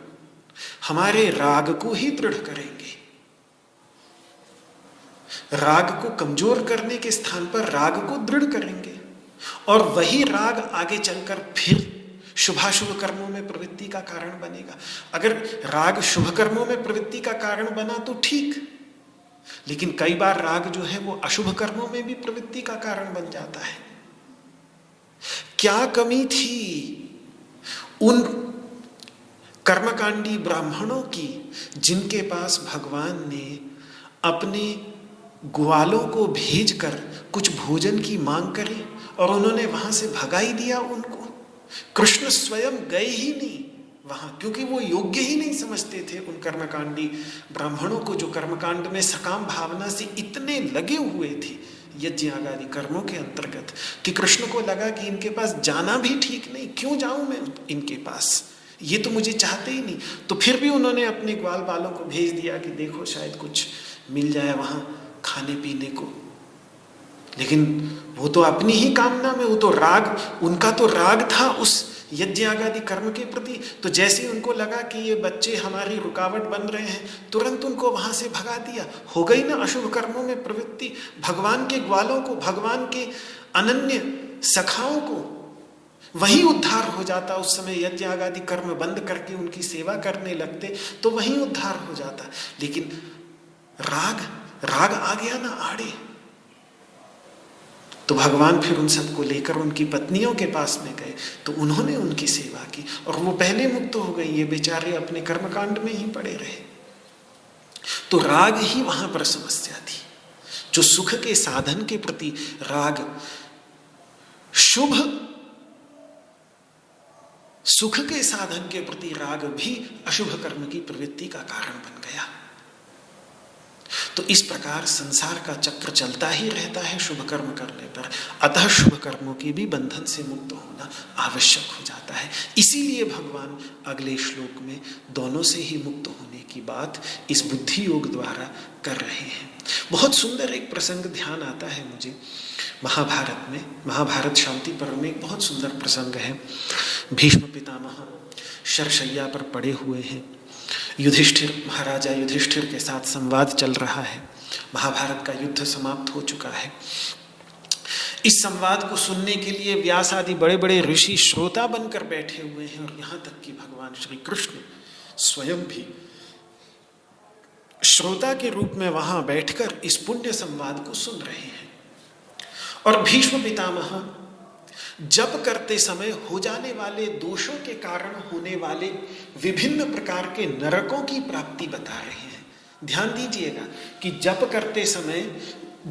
हमारे राग को ही दृढ़ करेंगे। राग को कमजोर करने के स्थान पर राग को दृढ़ करेंगे, और वही राग आगे चलकर फिर शुभाशुभ कर्मों में प्रवृत्ति का कारण बनेगा। अगर राग शुभ कर्मों में प्रवृत्ति का कारण बना तो ठीक, लेकिन कई बार राग जो है वो अशुभ कर्मों में भी प्रवृत्ति का कारण बन जाता है। क्या कमी थी उन कर्मकांडी ब्राह्मणों की जिनके पास भगवान ने अपने ग्वालों को भेजकर कुछ भोजन की मांग करी और उन्होंने वहां से भगा ही दिया उनको। कृष्ण स्वयं गए ही नहीं वहां, क्योंकि वो योग्य ही नहीं समझते थे उन कर्मकांडी ब्राह्मणों को, जो कर्मकांड में सकाम भावना से इतने लगे हुए थे यज्ञ आदि कर्मों के अंतर्गत, कि कृष्ण को लगा कि इनके पास जाना भी ठीक नहीं, क्यों जाऊं मैं इनके पास, ये तो मुझे चाहते ही नहीं। तो फिर भी उन्होंने अपने ग्वाल बालों को भेज दिया कि देखो शायद कुछ मिल जाए वहां खाने पीने को। लेकिन वो तो अपनी ही कामना में, वो तो राग, उनका तो राग था उस यज्ञ आदि कर्म के प्रति। तो जैसे उनको लगा कि ये बच्चे हमारी रुकावट बन रहे हैं, तुरंत उनको वहां से भगा दिया। हो गई ना अशुभ कर्मों में प्रवृत्ति। भगवान के ग्वालों को, भगवान के अनन्य सखाओं को वही उद्धार हो जाता। उस समय यज्ञ आदि कर्म बंद करके उनकी सेवा करने लगते तो वही उद्धार हो जाता। लेकिन राग आ गया ना आड़े, तो भगवान फिर उन सबको लेकर उनकी पत्नियों के पास में गए, तो उन्होंने उनकी सेवा की और वो पहले मुक्त हो गई, ये बेचारे अपने कर्मकांड में ही पड़े रहे। तो राग ही वहां पर समस्या थी। जो सुख के साधन के प्रति राग, शुभ सुख के साधन के प्रति राग भी अशुभ कर्म की प्रवृत्ति का कारण बन गया। तो इस प्रकार संसार का चक्र चलता ही रहता है शुभ कर्म करने पर, अतः शुभ कर्मों के भी बंधन से मुक्त होना आवश्यक हो जाता है। इसीलिए भगवान अगले श्लोक में दोनों से ही मुक्त होने की बात इस बुद्धि योग द्वारा कर रहे हैं। बहुत सुंदर एक प्रसंग ध्यान आता है मुझे महाभारत में, महाभारत शांति पर्व में एक बहुत सुंदर प्रसंग है। भीष्म पितामह शरशैया पर पड़े हुए हैं, युधिष्ठिर, महाराजा युधिष्ठिर के साथ संवाद चल रहा है। महाभारत का युद्ध समाप्त हो चुका है। इस संवाद को सुनने के लिए व्यास आदि बड़े बड़े ऋषि श्रोता बनकर बैठे हुए हैं, और यहाँ तक कि भगवान श्री कृष्ण स्वयं भी श्रोता के रूप में वहां बैठकर इस पुण्य संवाद को सुन रहे हैं। और भीष्म पितामह जप करते समय हो जाने वाले दोषों के कारण होने वाले विभिन्न प्रकार के नरकों की प्राप्ति बता रहे हैं। ध्यान दीजिएगा कि जप करते समय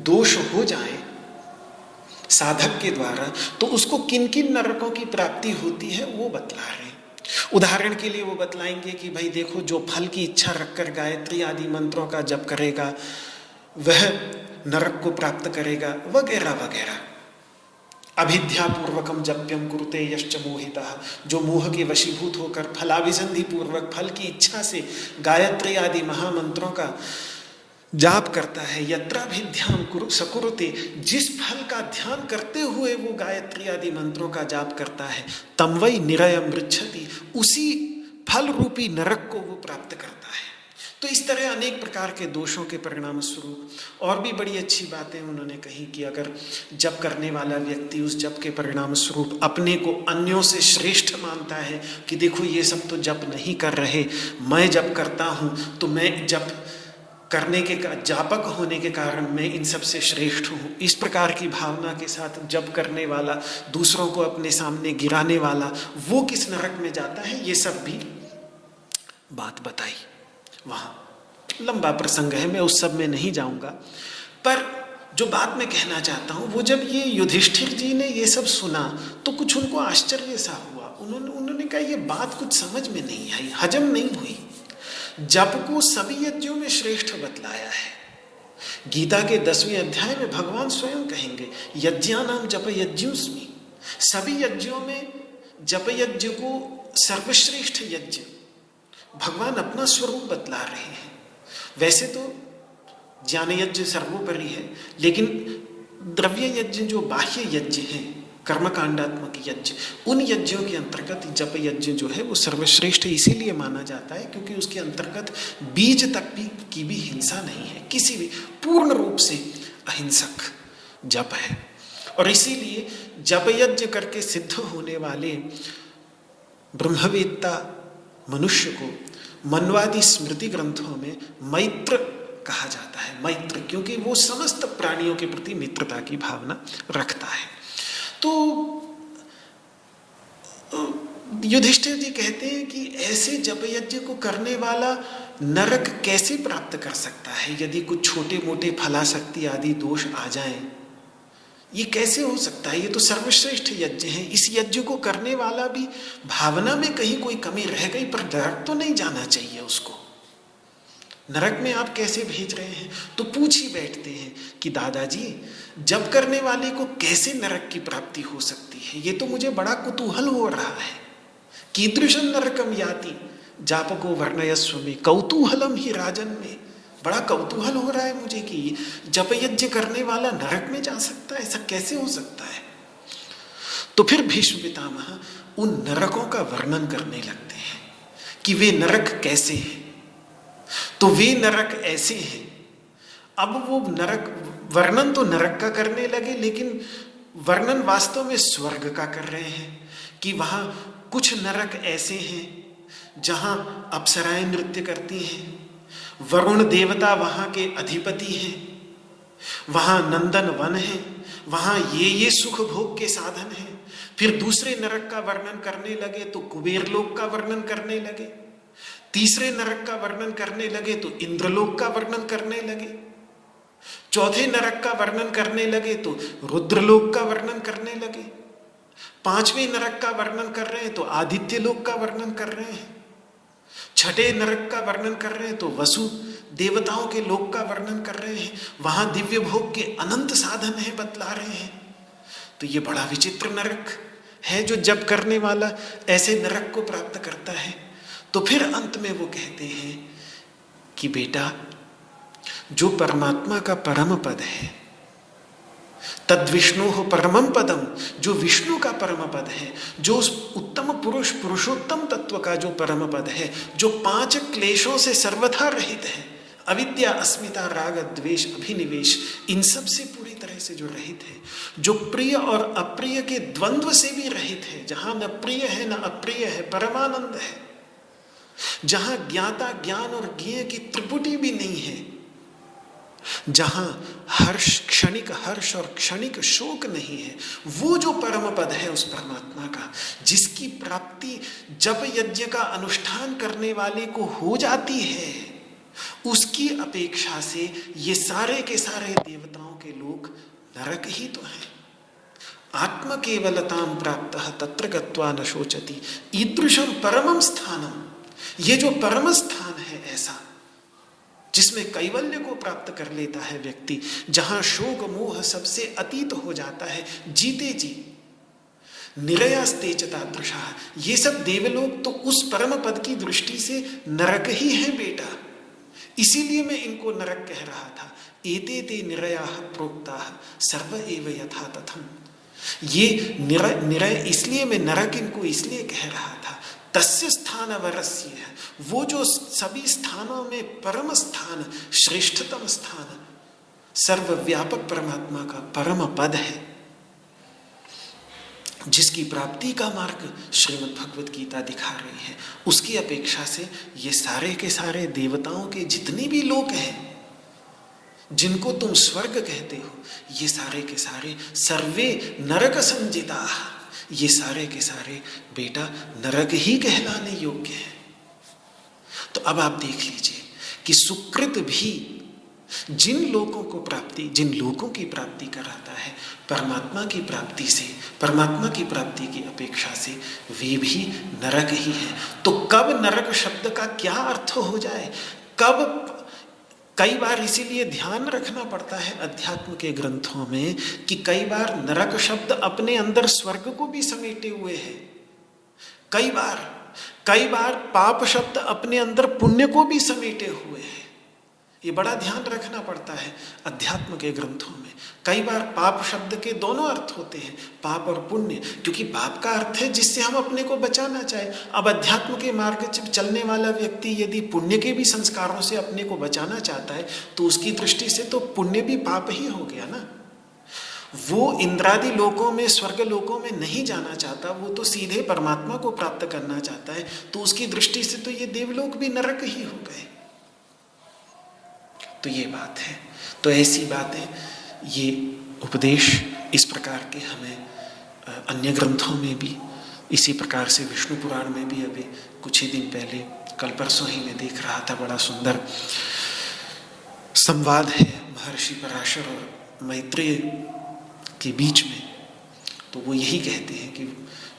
दोष हो जाए साधक के द्वारा तो उसको किन किन नरकों की प्राप्ति होती है वो बतला रहे हैं। उदाहरण के लिए वो बतलाएंगे कि भाई देखो, जो फल की इच्छा रखकर गायत्री आदि मंत्रों का जप करेगा वह नरक को प्राप्त करेगा, वगैरह वगैरह। अभिध्या पूर्वकम जप्यम कुरुते यश्च मोहितः, जो मोह के वशीभूत होकर फलाभिसंधि पूर्वक फल की इच्छा से गायत्री आदि महामंत्रों का जाप करता है, यत्राभिध्याम सकुरुते, जिस फल का ध्यान करते हुए वो गायत्री आदि मंत्रों का जाप करता है, तम वै निरयम मृच्छति, उसी फल रूपी नरक को वो प्राप्त करता है। तो इस तरह अनेक प्रकार के दोषों के परिणाम स्वरूप और भी बड़ी अच्छी बातें उन्होंने कही कि अगर जप करने वाला व्यक्ति उस जप के परिणाम स्वरूप अपने को अन्यों से श्रेष्ठ मानता है कि देखो ये सब तो जप नहीं कर रहे, मैं जप करता हूँ, तो मैं जप करने के जापक होने के कारण मैं इन सब से श्रेष्ठ हूँ, इस प्रकार की भावना के साथ जप करने वाला, दूसरों को अपने सामने गिराने वाला, वो किस नरक में जाता है, ये सब भी बात बताई। वहाँ लंबा प्रसंग है, मैं उस सब में नहीं जाऊंगा, पर जो बात मैं कहना चाहता हूँ वो जब ये युधिष्ठिर जी ने ये सब सुना तो कुछ उनको आश्चर्य सा हुआ। उन्होंने कहा ये बात कुछ समझ में नहीं आई, हजम नहीं हुई। जप को सभी यज्ञों में श्रेष्ठ बतलाया है। गीता के 10वें अध्याय में भगवान स्वयं कहेंगे यज्ञानाम जप यज्ञोस्मि, सभी यज्ञों में जप यज्ञ को सर्वश्रेष्ठ यज्ञ भगवान अपना स्वरूप बतला रहे हैं। वैसे तो ज्ञान यज्ञ सर्वोपरि है, लेकिन द्रव्य यज्ञ जो बाह्य यज्ञ हैं, कर्मकांडात्मक यज्ञ, उन यज्ञों के अंतर्गत जप यज्ञ जो है वो सर्वश्रेष्ठ इसीलिए माना जाता है क्योंकि उसके अंतर्गत बीज तक की भी हिंसा नहीं है, किसी भी पूर्ण रूप से अहिंसक जप है। और इसीलिए जप यज्ञ करके सिद्ध होने वाले ब्रह्मवेत्ता मनुष्य को मनवादी स्मृति ग्रंथों में मैत्र कहा जाता है। मैत्र क्योंकि वो समस्त प्राणियों के प्रति मित्रता की भावना रखता है। तो युधिष्ठिर जी कहते हैं कि ऐसे जप यज्ञ को करने वाला नरक कैसे प्राप्त कर सकता है यदि कुछ छोटे मोटे फलाशक्ति आदि दोष आ जाएं, ये कैसे हो सकता है? ये तो सर्वश्रेष्ठ यज्ञ है। इस यज्ञ को करने वाला भी भावना में कहीं कोई कमी रह गई, पर नरक तो नहीं जाना चाहिए उसको, नरक में आप कैसे भेज रहे हैं? तो पूछ ही बैठते हैं कि दादाजी जप करने वाले को कैसे नरक की प्राप्ति हो सकती है? ये तो मुझे बड़ा कुतूहल हो रहा है। कीदृशं नरकम याति जापको वर्णयस्व में, कौतूहलम ही राजन में, बड़ा कौतूहल हो रहा है मुझे कि जप यज्ञ करने वाला नरक में जा सकता है, ऐसा कैसे हो सकता है? तो फिर भीष्म पितामह उन नरकों का वर्णन करने लगते हैं कि वे नरक कैसे हैं। तो वे नरक ऐसे हैं, अब वो नरक वर्णन तो नरक का करने लगे, लेकिन वर्णन वास्तव में स्वर्ग का कर रहे हैं कि वहाँ कुछ नरक ऐसे हैं जहाँ अप्सराएं नृत्य करती हैं, वरुण देवता वहां के अधिपति हैं, वहां नंदन वन है, वहां ये सुख भोग के साधन हैं। फिर दूसरे नरक का वर्णन करने लगे तो कुबेर लोक का वर्णन करने लगे, तीसरे नरक का वर्णन करने लगे तो इंद्रलोक का वर्णन करने लगे, चौथे नरक का वर्णन करने लगे तो रुद्रलोक का वर्णन करने लगे, पांचवें नरक का वर्णन कर रहे हैं तो आदित्य लोक का वर्णन कर रहे हैं, छठे नरक का वर्णन कर रहे हैं तो वसु देवताओं के लोक का वर्णन कर रहे हैं, वहां दिव्य भोग के अनंत साधन है बतला रहे हैं। तो ये बड़ा विचित्र नरक है जो जब करने वाला ऐसे नरक को प्राप्त करता है। तो फिर अंत में वो कहते हैं कि बेटा, जो परमात्मा का परम पद है, तद विष्णु हो परमम पदम, जो विष्णु का परम पद है, जो उस उत्तम पुरुष पुरुषोत्तम तत्व का जो परम पद है, जो 5 क्लेशों से सर्वथा रहित है, अविद्या अस्मिता राग द्वेष अभिनिवेश इन सब से पूरी तरह से जो रहित है, जो प्रिय और अप्रिय के द्वंद्व से भी रहित है, जहां न प्रिय है न अप्रिय है, परमानंद है, जहां ज्ञाता ज्ञान और ज्ञेय की त्रिपुटी भी नहीं है, जहां क्षणिक हर्ष और क्षणिक शोक नहीं है, वो जो परम पद है उस परमात्मा का, जिसकी प्राप्ति जप यज्ञ का अनुष्ठान करने वाले को हो जाती है, उसकी अपेक्षा से ये सारे के सारे देवताओं के लोक नरक ही तो हैं। आत्म केवलताम प्राप्त तत्र गत्वा न शोचति ईदृशम परमम स्थानम, ये जो परम स्थान है ऐसा जिसमें कैवल्य को प्राप्त कर लेता है व्यक्ति, जहां शोक मोह सबसे अतीत हो जाता है जीते जी, निरयास्तेच तादृशा, ये सब देवलोक तो उस परम पद की दृष्टि से नरक ही है बेटा। इसीलिए मैं इनको नरक कह रहा था। एते ते निरयाः प्रोक्ताः सर्व एव यथा तथम, ये निरय इसलिए मैं नरक इनको इसलिए कह रहा था, तस्य स्थान वरस्य है, वो जो सभी स्थानों में परम स्थान, श्रेष्ठतम स्थान, सर्वव्यापक परमात्मा का परम पद है, जिसकी प्राप्ति का मार्ग श्रीमद् भगवत गीता दिखा रही है, उसकी अपेक्षा से ये सारे के सारे देवताओं के जितने भी लोक हैं, जिनको तुम स्वर्ग कहते हो, ये सारे के सारे सर्वे नरक संजिता, ये सारे के सारे बेटा नरक ही कहलाने योग्य है। तो अब आप देख लीजिए कि सुकृत भी जिन लोगों की प्राप्ति कराता है परमात्मा की प्राप्ति से, परमात्मा की प्राप्ति की अपेक्षा से, वे भी नरक ही है। तो कब नरक शब्द का क्या अर्थ हो जाए, कब, कई बार इसीलिए ध्यान रखना पड़ता है अध्यात्म के ग्रंथों में कि कई बार नरक शब्द अपने अंदर स्वर्ग को भी समेटे हुए है, कई बार पाप शब्द अपने अंदर पुण्य को भी समेटे हुए हैं। ये बड़ा ध्यान रखना पड़ता है अध्यात्म के ग्रंथों में। कई बार पाप शब्द के दोनों अर्थ होते हैं, पाप और पुण्य, क्योंकि पाप का अर्थ है जिससे हम अपने को बचाना चाहे। अब अध्यात्म के मार्ग चलने वाला व्यक्ति यदि पुण्य के भी संस्कारों से अपने को बचाना चाहता है तो उसकी दृष्टि से तो पुण्य भी पाप ही हो गया ना। वो इंद्रादि लोकों में, स्वर्ग लोकों में नहीं जाना चाहता, वो तो सीधे परमात्मा को प्राप्त करना चाहता है, तो उसकी दृष्टि से तो ये देवलोक भी नरक ही हो गए। तो ये बात है। तो ऐसी बातें, ये उपदेश इस प्रकार के हमें अन्य ग्रंथों में भी, इसी प्रकार से विष्णु पुराण में भी अभी कुछ ही दिन पहले, कल परसों ही मैं देख रहा था, बड़ा सुंदर संवाद है महर्षि पराशर और मैत्रेय के बीच में। तो वो यही कहते हैं कि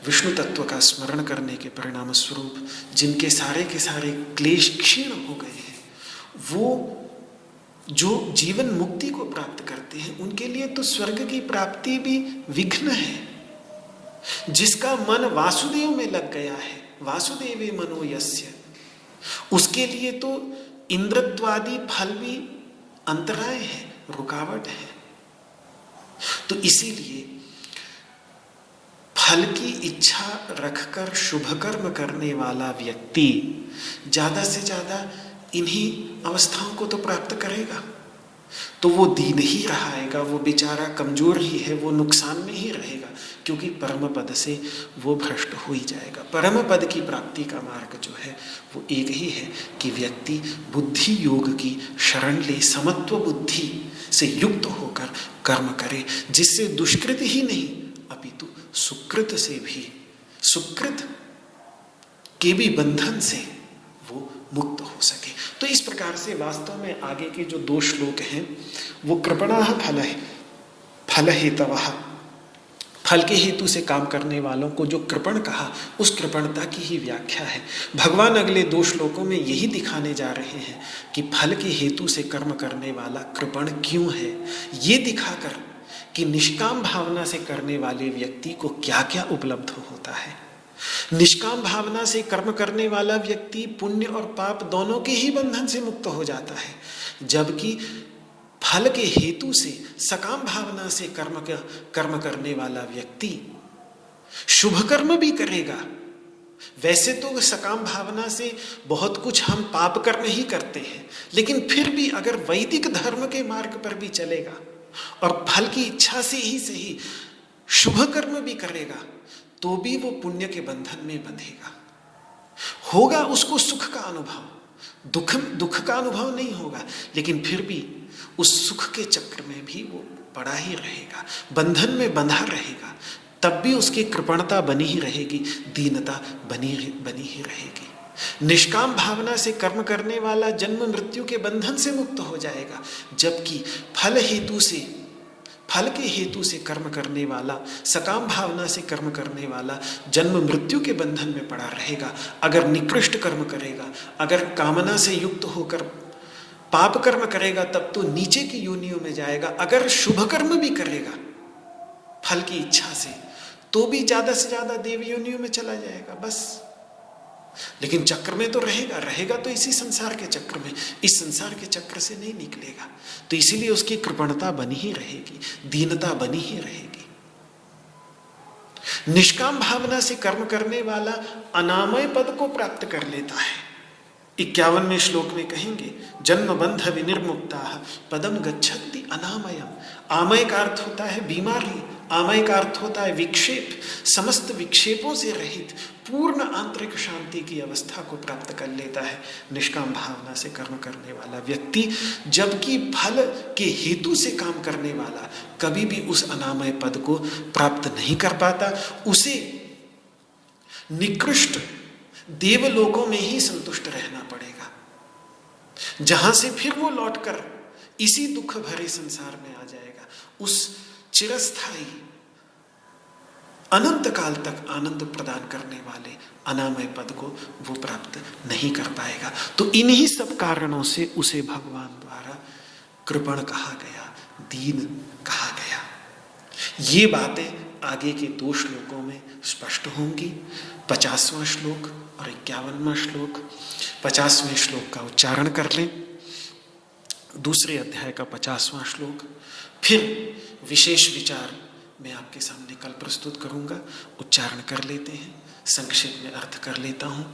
विष्णु तत्व का स्मरण करने के परिणाम स्वरूप जिनके सारे के सारे क्लेश क्षीण हो गए हैं, वो जो जीवन मुक्ति को प्राप्त करते हैं, उनके लिए तो स्वर्ग की प्राप्ति भी विघ्न है। जिसका मन वासुदेव में लग गया है, वासुदेवे मनो यस्य, उसके लिए तो इंद्रत्वादि फल भी अंतराय है, रुकावट है। तो इसीलिए फल की इच्छा रखकर शुभ कर्म करने वाला व्यक्ति ज्यादा से ज्यादा इन्हीं अवस्थाओं को तो प्राप्त करेगा। तो वो दीन ही रहाएगा, वो बेचारा कमजोर ही है, वो नुकसान में ही रहेगा। क्योंकि परम पद से वो भ्रष्ट हो ही जाएगा। परम पद की प्राप्ति का मार्ग जो है वो एक ही है कि व्यक्ति बुद्धि योग की शरण ले, समत्व बुद्धि से युक्त होकर कर्म करे, जिससे दुष्कृत ही नहीं अपितु सुकृत से भी, सुकृत के भी बंधन से वो मुक्त हो सके। तो इस प्रकार से वास्तव में आगे के जो 2 श्लोक हैं वो कृपणाः फल हेतवः, फल के हेतु से काम करने वालों को जो कृपण कहा, उस कृपणता की ही व्याख्या है। भगवान अगले 2 श्लोकों में यही दिखाने जा रहे हैं कि फल के हेतु से कर्म करने वाला कृपण क्यों है, ये दिखाकर कि निष्काम भावना से करने वाले व्यक्ति को क्या क्या उपलब्ध होता है। निष्काम भावना से कर्म करने वाला व्यक्ति पुण्य और पाप दोनों के ही बंधन से मुक्त हो जाता है, जबकि फल के हेतु से सकाम भावना से कर्म करने वाला व्यक्ति शुभ कर्म भी करेगा। वैसे तो सकाम भावना से बहुत कुछ हम पाप कर्म ही करते हैं, लेकिन फिर भी अगर वैदिक धर्म के मार्ग पर भी चलेगा और फल की इच्छा से ही सही शुभ कर्म भी करेगा, तो भी वो पुण्य के बंधन में बंधेगा। होगा उसको सुख का अनुभव, दुख का अनुभव नहीं होगा, लेकिन फिर भी उस सुख के चक्र में भी वो पड़ा ही रहेगा, बंधन में बंधा रहेगा। तब भी उसकी कृपणता बनी ही रहेगी, दीनता बनी ही रहेगी। निष्काम भावना से कर्म करने वाला जन्म मृत्यु के बंधन से मुक्त हो जाएगा, जबकि फल के हेतु से कर्म करने वाला, सकाम भावना से कर्म करने वाला जन्म मृत्यु के बंधन में पड़ा रहेगा। अगर निकृष्ट कर्म करेगा, अगर कामना से युक्त होकर पाप कर्म करेगा, तब तो नीचे की योनियों में जाएगा। अगर शुभ कर्म भी करेगा फल की इच्छा से, तो भी ज्यादा से ज्यादा देव योनियों में चला जाएगा बस। लेकिन चक्र में तो रहेगा तो इसी संसार के चक्र में, इस संसार के चक्र से नहीं निकलेगा। तो इसीलिए उसकी कृपणता बनी ही रहेगी, दीनता बनी ही रहेगी। निष्काम भावना से कर्म करने वाला अनामय पद को प्राप्त कर लेता है। 51वें श्लोक में कहेंगे, जन्म बंध विनिर्मुक्ताः पदम गच्छन्ति अनामयम्। आमय का अर्थ होता है बीमारी, आमय का अर्थ होता है विक्षेप। समस्त विक्षेपों से रहित पूर्ण आंतरिक शांति की अवस्था को प्राप्त कर लेता है निष्काम भावना से कर्म करने वाला व्यक्ति। जबकि फल के हेतु से काम करने वाला कभी भी उस अनामय पद को प्राप्त नहीं कर पाता, उसे निकृष्ट देवलोकों में ही संतुष्ट रहना पड़ेगा, जहां से फिर वो लौटकर इसी दुख भरे संसार में आ जाएगा। उस चिरस्थायी अनंत काल तक आनंद प्रदान करने वाले अनामय पद को वो प्राप्त नहीं कर पाएगा। तो इन्हीं सब कारणों से उसे भगवान द्वारा कृपण कहा गया, दीन कहा गया। ये बातें आगे के 2 श्लोकों में स्पष्ट होंगी। 50वां श्लोक और 51वां श्लोक। 50वें श्लोक का उच्चारण कर लें, दूसरे अध्याय का 50वां श्लोक, फिर विशेष विचार मैं आपके सामने कल प्रस्तुत करूंगा। उच्चारण कर लेते हैं, संक्षेप में अर्थ कर लेता हूं।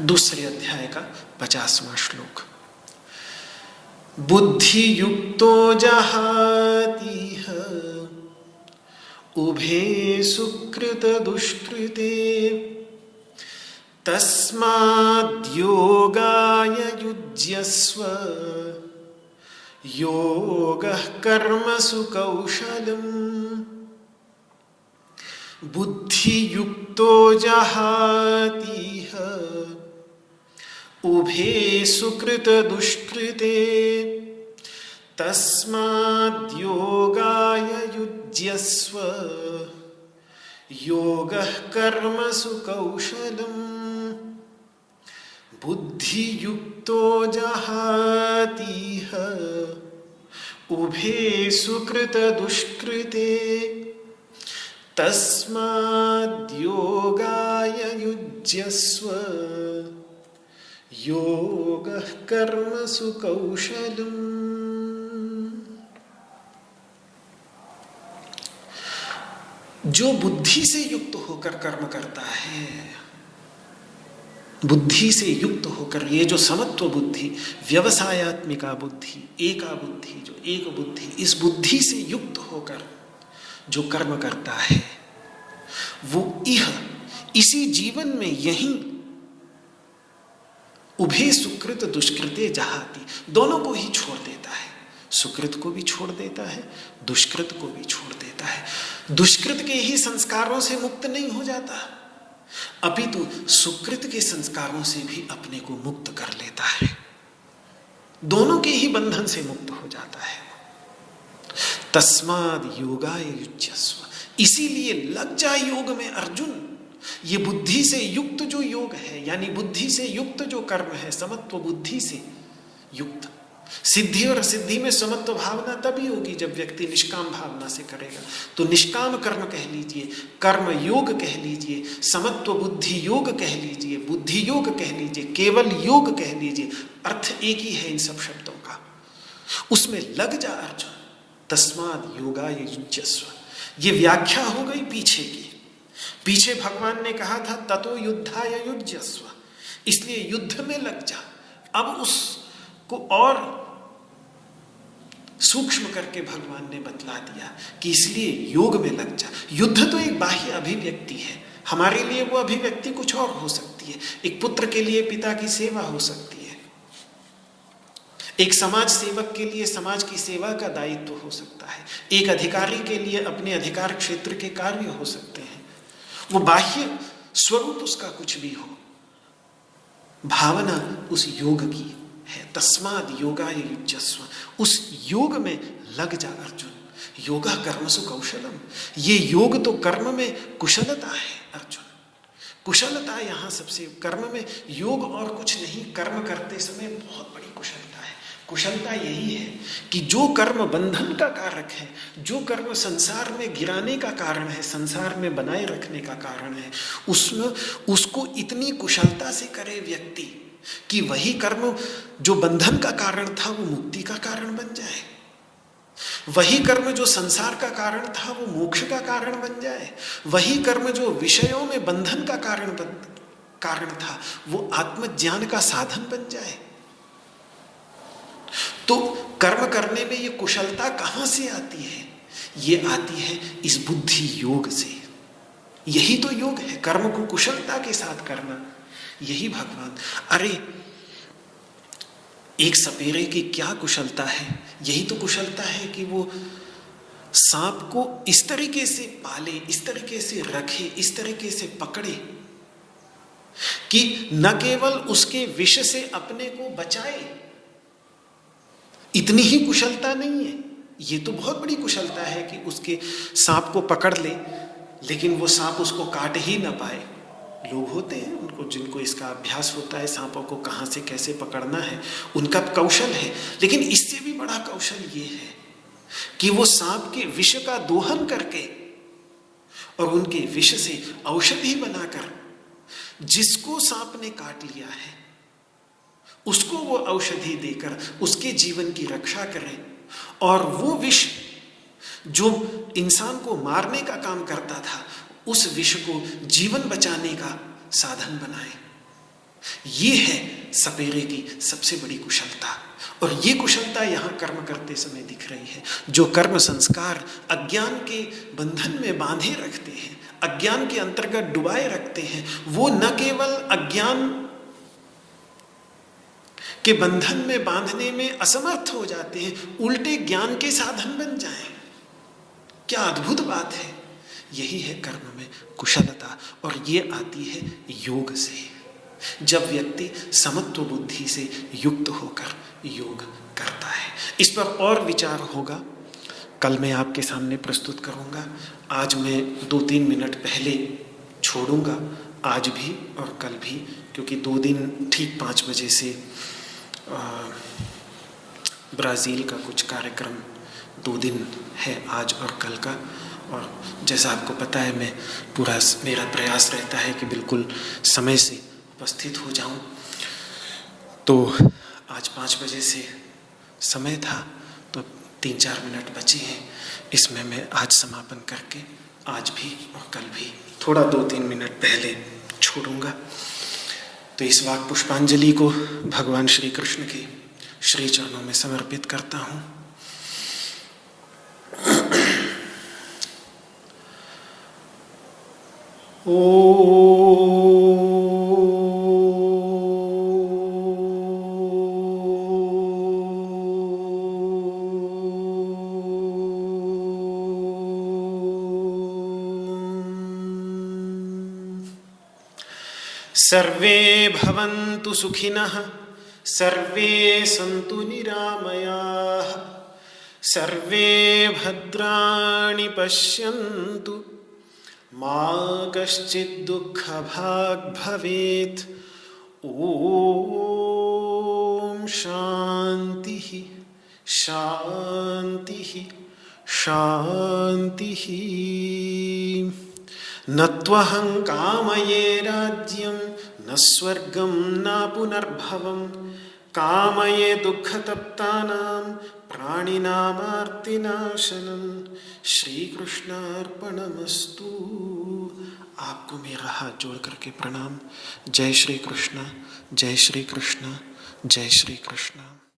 दूसरे अध्याय का 50वां श्लोक। बुद्धि युक्तो जहातीह उभे सुकृत दुष्कृते तस्माद्योगाय युज्यस्व योगः कर्मसु कौशलम्। बुद्धि युक्तो जहातीह उभे सुकृत दुष्कृते तस्माद्योगाय युज्यस्व योगः कर्मसु कौशलम्। बुद्धि युक्तो जहातीह उभे सुकृत दुष्कृते तस्माद्योगाय युज्यस्व योगः कर्मसु कौशलम्। जो बुद्धि से युक्त होकर कर्म करता है बुद्धि से युक्त होकर, ये जो समत्व बुद्धि, व्यवसायत्मिका बुद्धि, एका बुद्धि, जो एक बुद्धि, इस बुद्धि से युक्त होकर जो कर्म करता है वो इसी जीवन में यहीं उभे सुकृत दुष्कृते जहाती, दोनों को ही छोड़ देता है। सुकृत को भी छोड़ देता है, दुष्कृत को भी छोड़ देता है। दुष्कृत के ही संस्कारों से मुक्त नहीं हो जाता, अपितु सुकृत के संस्कारों से भी अपने को मुक्त कर लेता है। दोनों के ही बंधन से मुक्त हो जाता है। तस्माद् योगाय युज्यस्व, इसीलिए लग जा योग में अर्जुन। ये बुद्धि से युक्त जो योग है, यानी बुद्धि से युक्त जो कर्म है, समत्व बुद्धि से युक्त। सिद्धि और असिद्धि में समत्व भावना तभी होगी जब व्यक्ति निष्काम भावना से करेगा। तो निष्काम कर्म कह लीजिए, कर्म योग कह लीजिए, समत्व बुद्धि योग कह लीजिए, बुद्धि योग कह लीजिए, केवल योग कह लीजिए, अर्थ एक ही है इन सब शब्दों का। उसमें लग जा अर्जुन। तस्माद् योगाय युज्यस्व, ये व्याख्या हो गई पीछे की। पीछे भगवान ने कहा था ततो युद्धाय युज्यस्व, इसलिए युद्ध में लग जा। अब उसको और सूक्ष्म करके भगवान ने बतला दिया कि इसलिए योग में लग जा। युद्ध तो एक बाह्य अभिव्यक्ति है, हमारे लिए वो अभिव्यक्ति कुछ और हो सकती है। एक पुत्र के लिए पिता की सेवा हो सकती है, एक समाज सेवक के लिए समाज की सेवा का दायित्व हो सकता है, एक अधिकारी के लिए अपने अधिकार क्षेत्र के कार्य हो सकते हैं। वो बाह्य स्वरूप उसका कुछ भी हो, भावना उस योग की है। तस्माद् योगाय युज्यस्व, उस योग में लग जा अर्जुन। योगा कर्मसु कौशलम, ये योग तो कर्म में कुशलता है अर्जुन। कुशलता यहाँ सबसे, कर्म में योग और कुछ नहीं, कर्म करते समय बहुत बड़ी कुशलता है। कुशलता यही है कि जो कर्म बंधन का कारक है, जो कर्म संसार में गिराने का कारण है, संसार में बनाए रखने का कारण है, उसमें उसको इतनी कुशलता से करे व्यक्ति कि वही कर्म जो बंधन का कारण था वो मुक्ति का कारण बन जाए, वही कर्म जो संसार का कारण था वो मोक्ष का कारण बन जाए, वही कर्म जो विषयों में बंधन का कारण था वो आत्मज्ञान का साधन बन जाए। तो कर्म करने में ये कुशलता कहाँ से आती है? ये आती है इस बुद्धि योग से। यही तो योग है, कर्म को कुशलता के साथ करना। यही भगवान, अरे एक सपेरे की क्या कुशलता है? यही तो कुशलता है कि वो सांप को इस तरीके से पाले, इस तरीके से रखे, इस तरीके से पकड़े कि न केवल उसके विष से अपने को बचाए, इतनी ही कुशलता नहीं है, ये तो बहुत बड़ी कुशलता है कि उसके सांप को पकड़ ले लेकिन वो सांप उसको काट ही ना पाए। लोग होते हैं उनको, जिनको इसका अभ्यास होता है सांपों को कहाँ से कैसे पकड़ना है, उनका कौशल है। लेकिन इससे भी बड़ा कौशल ये है कि वो सांप के विष का दोहन करके और उनके विष से औषधि बनाकर जिसको सांप ने काट लिया है उसको वो औषधि देकर उसके जीवन की रक्षा करें, और वो विष जो इंसान को मारने का काम करता था उस विष को जीवन बचाने का साधन बनाए। ये है सपेरे की सबसे बड़ी कुशलता, और ये कुशलता यहाँ कर्म करते समय दिख रही है। जो कर्म संस्कार अज्ञान के बंधन में बांधे रखते हैं, अज्ञान के अंतर्गत डुबाए रखते हैं, वो न केवल अज्ञान के बंधन में बांधने में असमर्थ हो जाते हैं, उल्टे ज्ञान के साधन बन जाएं। क्या अद्भुत बात है! यही है कर्म में कुशलता, और ये आती है योग से। जब व्यक्ति समत्व बुद्धि से युक्त होकर योग करता है। इस पर और विचार होगा, कल मैं आपके सामने प्रस्तुत करूंगा। आज मैं 2-3 मिनट पहले छोड़ूंगा, आज भी और कल भी, क्योंकि 2 दिन ठीक 5 बजे से ब्राज़ील का कुछ कार्यक्रम 2 दिन है, आज और कल का। और जैसा आपको पता है मैं मेरा प्रयास रहता है कि बिल्कुल समय से उपस्थित हो जाऊं। तो आज 5 बजे से समय था, तो 3-4 मिनट बचे हैं, इसमें मैं आज समापन करके आज भी और कल भी थोड़ा 2-3 मिनट पहले छोड़ूंगा। तो इस वाक पुष्पांजलि को भगवान श्री कृष्ण के श्री चरणों में समर्पित करता हूँ। सर्वे भवन्तु सुखिनः, सर्वे सन्तु निरामयाः, सर्वे भद्राणि पश्यन्तु, मा कश्चित् दुःखभाग् भवेत्। ॐ शान्तिः शान्तिः शान्तिः। न त्वहं कामये राज्यं न स्वर्गं न पुनर्भवं, कामये दुःखतप्तानां प्राणिनामार्तिनाशनं। श्रीकृष्णार्पणमस्तु। आपको मेरा हाथ जोड़ करके प्रणाम। जय श्री कृष्ण, जय श्री कृष्ण, जय श्री कृष्ण।